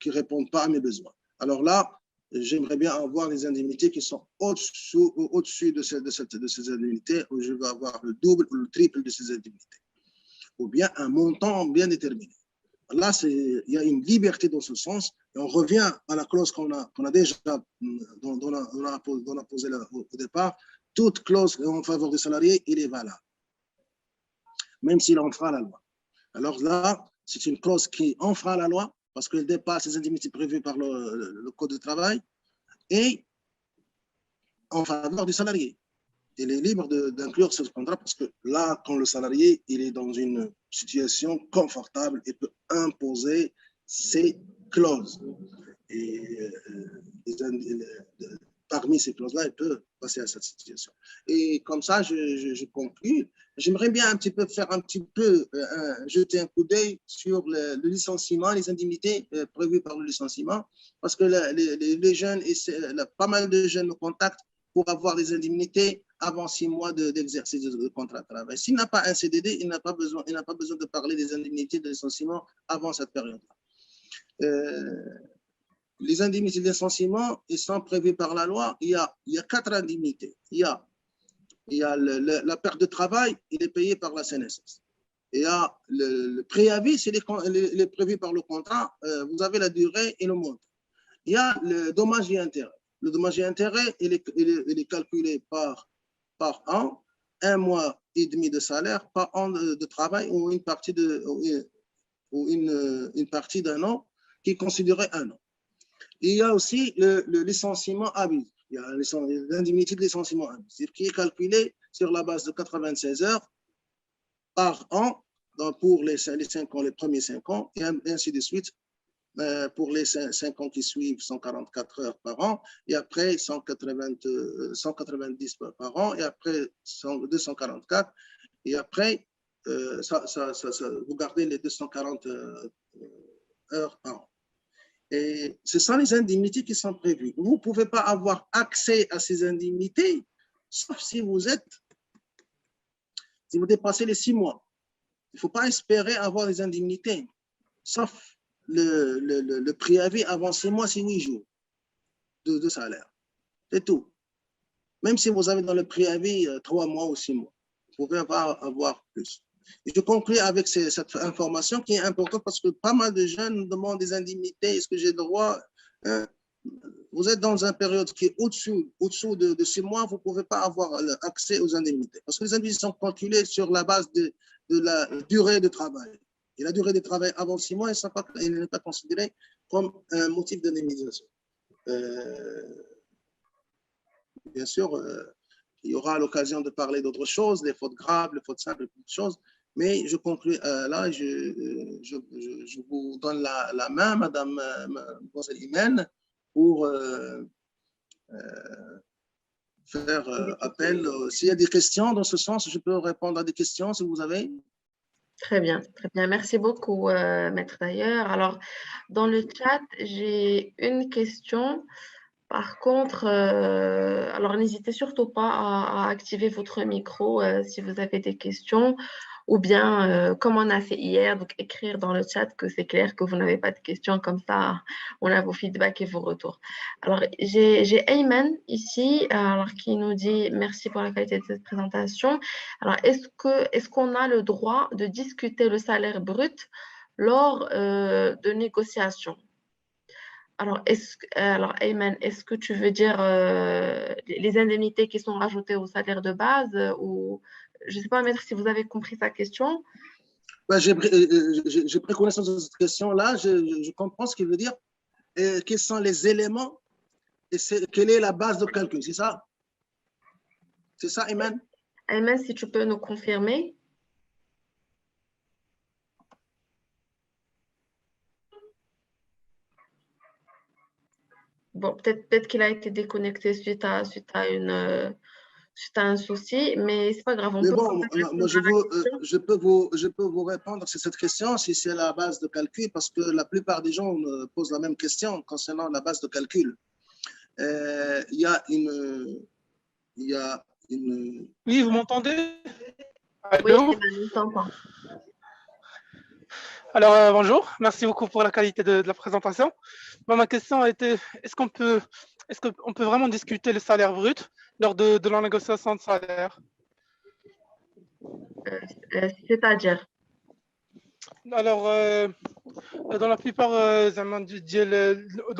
qui répondent pas à mes besoins. Alors là, j'aimerais bien avoir des indemnités qui sont au-dessus de ces indemnités, où je vais avoir le double ou le triple de ces indemnités, ou bien un montant bien déterminé. Là, il y a une liberté dans ce sens, et on revient à la clause qu'on a déjà, dont on a posé au départ. Toute clause en faveur des salariés, il est valable, même s'il enfreint la loi. Alors là, c'est une clause qui enfreint la loi parce qu'elle dépasse les indemnités prévues par le Code du travail et en faveur du salarié. Il est libre d'inclure ce contrat parce que là, quand le salarié il est dans une situation confortable, il peut imposer ses clauses. Et parmi ces clauses-là, il peut passer à cette situation. Et comme ça, je conclue. J'aimerais bien un petit peu faire un petit peu, jeter un coup d'œil sur le licenciement, les indemnités prévues par le licenciement, parce que les jeunes, pas mal de jeunes me contactent pour avoir des indemnités avant 6 mois d'exercice de contrat de travail. S'il n'a pas un CDD, il n'a pas besoin de parler des indemnités de licenciement avant cette période-là. Les indemnités de licenciement, ils sont prévues par la loi. Il y a 4 indemnités. Il y a la perte de travail, il est payé par la CNSS. Il y a le préavis, c'est prévu par le contrat. Vous avez la durée et le montant. Il y a le dommage et intérêt. Le dommage et intérêt, il est calculé par an, 1 mois et demi de salaire par an de travail ou une partie d'un an qui est considéré un an. Il y a aussi le licenciement abusif. Il y a l'indemnité de licenciement abusif qui est calculée sur la base de 96 heures par an pour les premiers 5 ans et ainsi de suite pour les 5 ans qui suivent, 144 heures par an et après 190 par an et après 244 et après vous gardez les 240 heures par an. Et ce sont les indemnités qui sont prévues. Vous ne pouvez pas avoir accès à ces indemnités, sauf si vous dépassez les 6 mois. Il ne faut pas espérer avoir les indemnités, sauf le préavis avant 6 mois, c'est 8 jours de salaire. C'est tout. Même si vous avez dans le préavis 3 mois ou 6 mois, vous ne pouvez pas avoir plus. Et je conclue avec cette information qui est importante parce que pas mal de jeunes demandent des indemnités. Est-ce que j'ai le droit? Vous êtes dans une période qui est au-dessous de 6 mois, vous ne pouvez pas avoir accès aux indemnités. Parce que les indemnités sont calculées sur la base de la durée de travail. Et la durée de travail avant 6 mois, elle n'est pas considérée comme un motif d'indemnisation. Bien sûr, il y aura l'occasion de parler d'autres choses, les fautes graves, les fautes simples, d'autres choses. Mais je conclue là, je vous donne la main, Madame Imen, pour faire appel. S'il y a des questions dans ce sens, je peux répondre à des questions si vous avez. Très bien, très bien. Merci beaucoup, Maître D'ailleurs. Alors, dans le chat, j'ai une question. Par contre, alors n'hésitez surtout pas à activer votre micro si vous avez des questions ou bien, comme on a fait hier, donc écrire dans le chat que c'est clair que vous n'avez pas de questions, comme ça on a vos feedbacks et vos retours. Alors, j'ai Ayman ici alors, qui nous dit merci pour la qualité de cette présentation. Alors, est-ce qu'on a le droit de discuter le salaire brut lors de négociations? Alors, Ayman, est-ce que tu veux dire les indemnités qui sont rajoutées au salaire de base ou je ne sais pas, maître, si vous avez compris sa question. Ouais, j'ai pris connaissance de cette question-là. Je comprends ce qu'il veut dire. Quels sont les éléments et quelle est la base de calcul? C'est ça? C'est ça, Ayman? Ayman, si tu peux nous confirmer. Bon, peut-être qu'il a été déconnecté suite à un souci, mais c'est pas grave. Mais bon, moi, je peux vous répondre sur cette question si c'est la base de calcul, parce que la plupart des gens me posent la même question concernant la base de calcul. Il y a une... Oui, vous m'entendez? Oui, je t'entends. Alors, bonjour, merci beaucoup pour la qualité de la présentation. Bon, ma question a été, est-ce qu'on peut vraiment discuter le salaire brut lors de la négociation de salaire? C'est-à-dire? Alors, dans la plupart,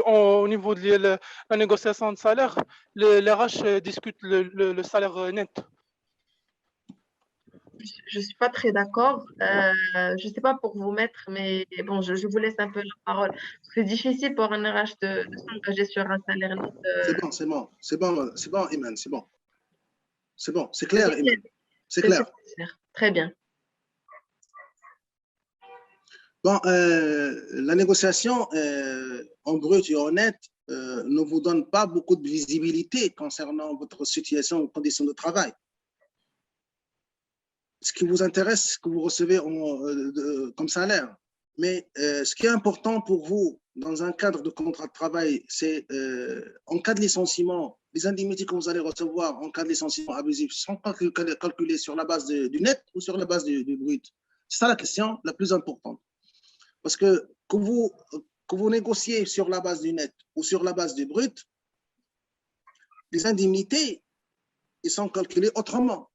au niveau de la négociation de salaire, les RH discutent le salaire net. je ne suis pas très d'accord. Je ne sais pas pour vous mettre, mais bon, je vous laisse un peu la parole. C'est difficile pour un RH de s'engager sur un salaire net. C'est bon, Iman, c'est bon. C'est bon, c'est C'était clair, clair. Iman. C'est C'était clair. clair. Très bien. Bon, la négociation en brut et en net ne vous donne pas beaucoup de visibilité concernant votre situation ou conditions de travail. Ce qui vous intéresse, ce que vous recevez comme salaire. Mais ce qui est important pour vous dans un cadre de contrat de travail, c'est en cas de licenciement, les indemnités que vous allez recevoir en cas de licenciement abusif sont calculées sur la base du net ou sur la base du brut. C'est ça la question la plus importante. Parce que vous négociez sur la base du net ou sur la base du brut, les indemnités, ils sont calculées autrement.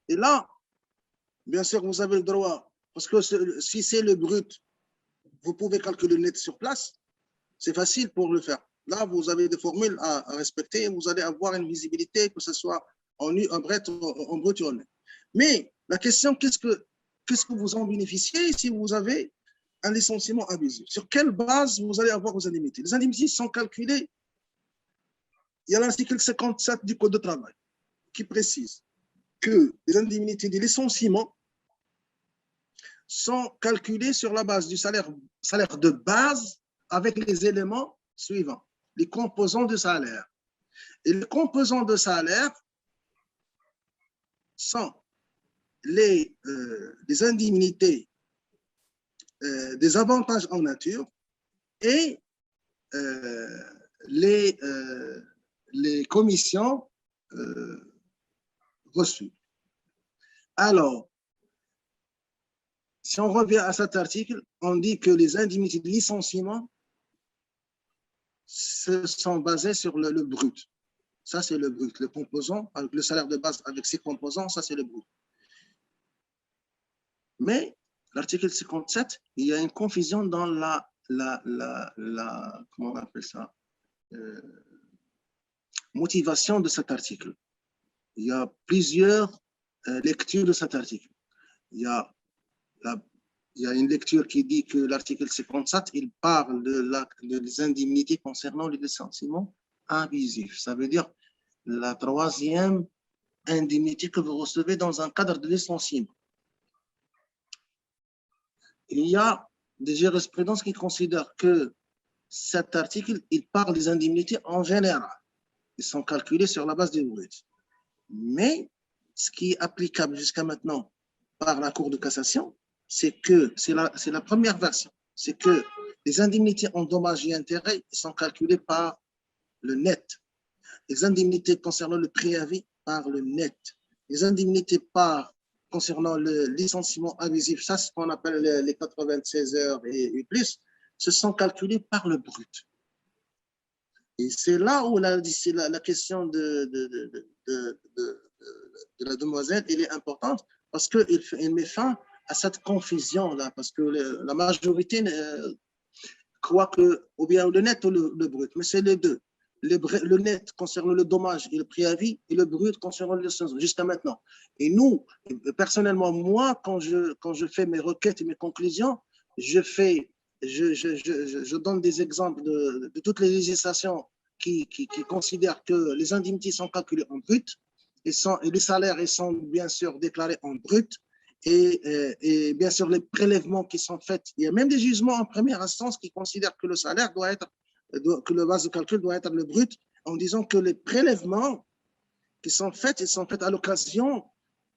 Et là, bien sûr, vous avez le droit, parce que si c'est le brut, vous pouvez calculer le net sur place, c'est facile pour le faire. Là, vous avez des formules à respecter et vous allez avoir une visibilité, que ce soit en brut ou en net. Mais la question, qu'est-ce que vous en bénéficiez si vous avez un licenciement abusif? Sur quelle base vous allez avoir vos indemnités? Les indemnités sont calculées. Il y a l'article 57 du Code de travail qui précise que les indemnités de licenciement sont calculées sur la base du salaire de base avec les éléments suivants, les composants de salaire. Et les composants de salaire sont les indemnités, des avantages en nature et les commissions reçues. Alors, si on revient à cet article, on dit que les indemnités de licenciement sont basées sur le brut. Ça, c'est le brut. Le composant, avec le salaire de base avec ses composants, ça, c'est le brut. Mais l'article 57, il y a une confusion dans comment on appelle ça, motivation de cet article. Il y a plusieurs lectures de cet article. Il y a une lecture qui dit que l'article 57, il parle des indemnités concernant les licenciements abusifs. Ça veut dire la troisième indemnité que vous recevez dans un cadre de licenciement. Il y a des jurisprudences qui considèrent que cet article, il parle des indemnités en général. Ils sont calculés sur la base des brut. Mais ce qui est applicable jusqu'à maintenant par la Cour de cassation, c'est que, c'est la première version, c'est que les indemnités en dommages et intérêts sont calculées par le net. Les indemnités concernant le préavis par le net. Les indemnités concernant le licenciement abusif, ça c'est ce qu'on appelle les 96 heures et plus, se sont calculées par le brut. Et c'est là où la question de la demoiselle, elle est importante parce qu'elle met fin à cette confusion-là, parce que la majorité croit que, ou bien le net ou le brut, mais c'est les deux. Le net concerne le dommage et le préavis, et le brut concerne le licenciement, jusqu'à maintenant. Et nous, personnellement, moi, quand je fais mes requêtes et mes conclusions, je donne des exemples de toutes les législations qui considèrent que les indemnités sont calculées en brut, et les salaires ils sont bien sûr déclarés en brut, et bien sûr les prélèvements qui sont faits. Il y a même des jugements en première instance qui considèrent que le salaire que le base de calcul doit être le brut, en disant que les prélèvements qui sont faits, ils sont faits à l'occasion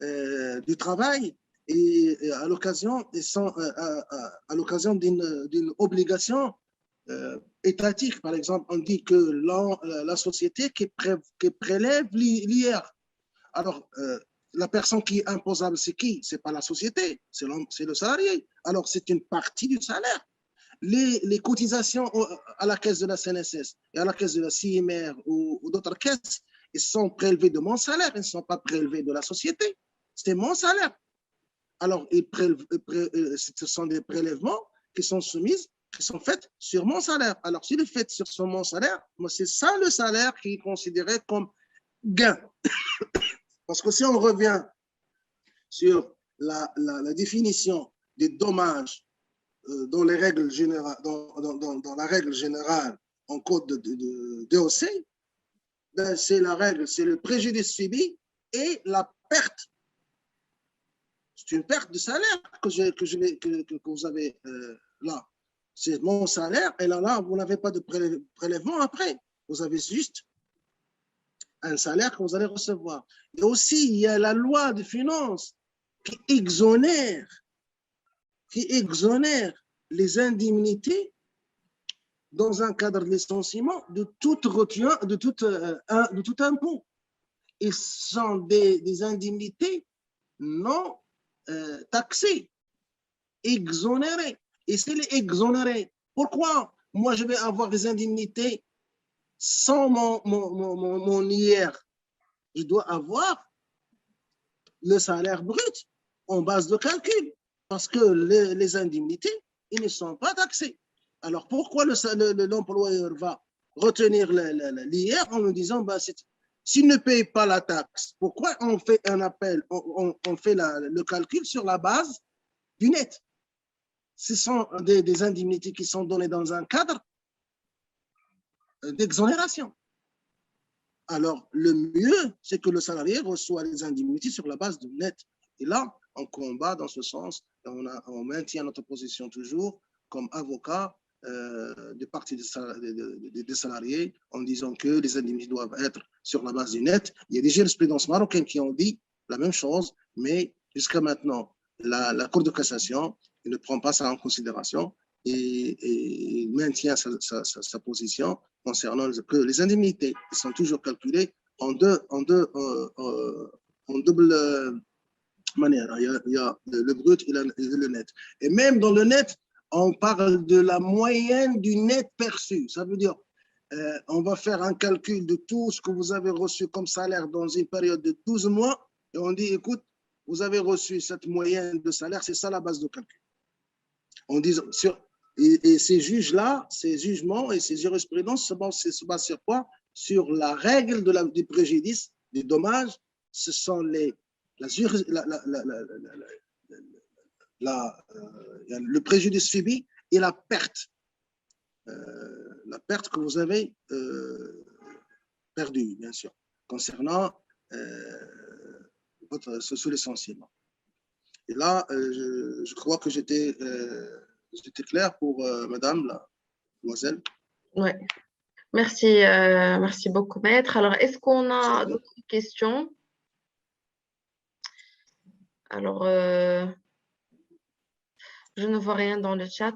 du travail et à l'occasion d'une obligation étatique. Par exemple, on dit que la société qui prélève l'IR. Alors, la personne qui est imposable, c'est qui? Ce n'est pas la société, c'est le salarié. Alors, c'est une partie du salaire. Les cotisations à la caisse de la CNSS et à la caisse de la CIMR ou d'autres caisses, ils sont prélevés de mon salaire, ils ne sont pas prélevés de la société. C'est mon salaire. Alors, ce sont des prélèvements qui sont faits sur mon salaire. Alors, s'il est fait sur mon salaire, c'est ça le salaire qui est considéré comme gain. Parce que si on revient sur la définition des dommages dans les règles générales, dans la règle générale en code de DOC, ben c'est la règle, c'est le préjudice subi et la perte. C'est une perte de salaire que vous avez là. C'est mon salaire et là, vous n'avez pas de prélèvement après. Vous avez juste un salaire que vous allez recevoir. Et aussi, il y a la loi de finances qui exonère les indemnités dans un cadre de licenciement de toute retenue, de tout impôt. Et ce sont des indemnités non taxées, exonérées. Et c'est les exonérés. Pourquoi moi je vais avoir des indemnités sans mon IR? Je dois avoir le salaire brut en base de calcul parce que les indemnités, ils ne sont pas taxés. Alors pourquoi l'employeur va retenir l'IR en me disant bah, s'il ne paye pas la taxe, pourquoi on fait un appel, on fait le calcul sur la base du net? Ce sont des indemnités qui sont données dans un cadre d'exonération. Alors, le mieux, c'est que le salarié reçoit les indemnités sur la base du net. Et là, on combat dans ce sens, on maintient notre position toujours comme avocat de partie des salariés en disant que les indemnités doivent être sur la base du net. Il y a des jurisprudences marocaines qui ont dit la même chose, mais jusqu'à maintenant, la Cour de cassation ne prend pas ça en considération et maintient sa position concernant que les indemnités sont toujours calculées en double manière. Il y a le brut et le net. Et même dans le net, on parle de la moyenne du net perçu. Ça veut dire, on va faire un calcul de tout ce que vous avez reçu comme salaire dans une période de 12 mois et on dit, écoute, vous avez reçu cette moyenne de salaire, c'est ça la base de calcul. On dit et ces juges-là, ces jugements et ces jurisprudences se basent sur quoi? Sur la règle du préjudice, des dommages. Ce sont le préjudice subi et la perte que vous avez perdue, bien sûr, concernant ce licenciement. Et là, je crois que j'étais clair pour madame, la demoiselle. Oui, merci, merci beaucoup, maître. Alors, est-ce qu'on a d'autres questions? Alors, je ne vois rien dans le chat.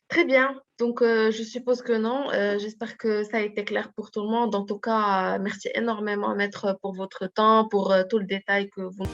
Très bien, donc je suppose que non. J'espère que ça a été clair pour tout le monde. En tout cas, merci énormément, maître, pour votre temps, pour tout le détail que vous...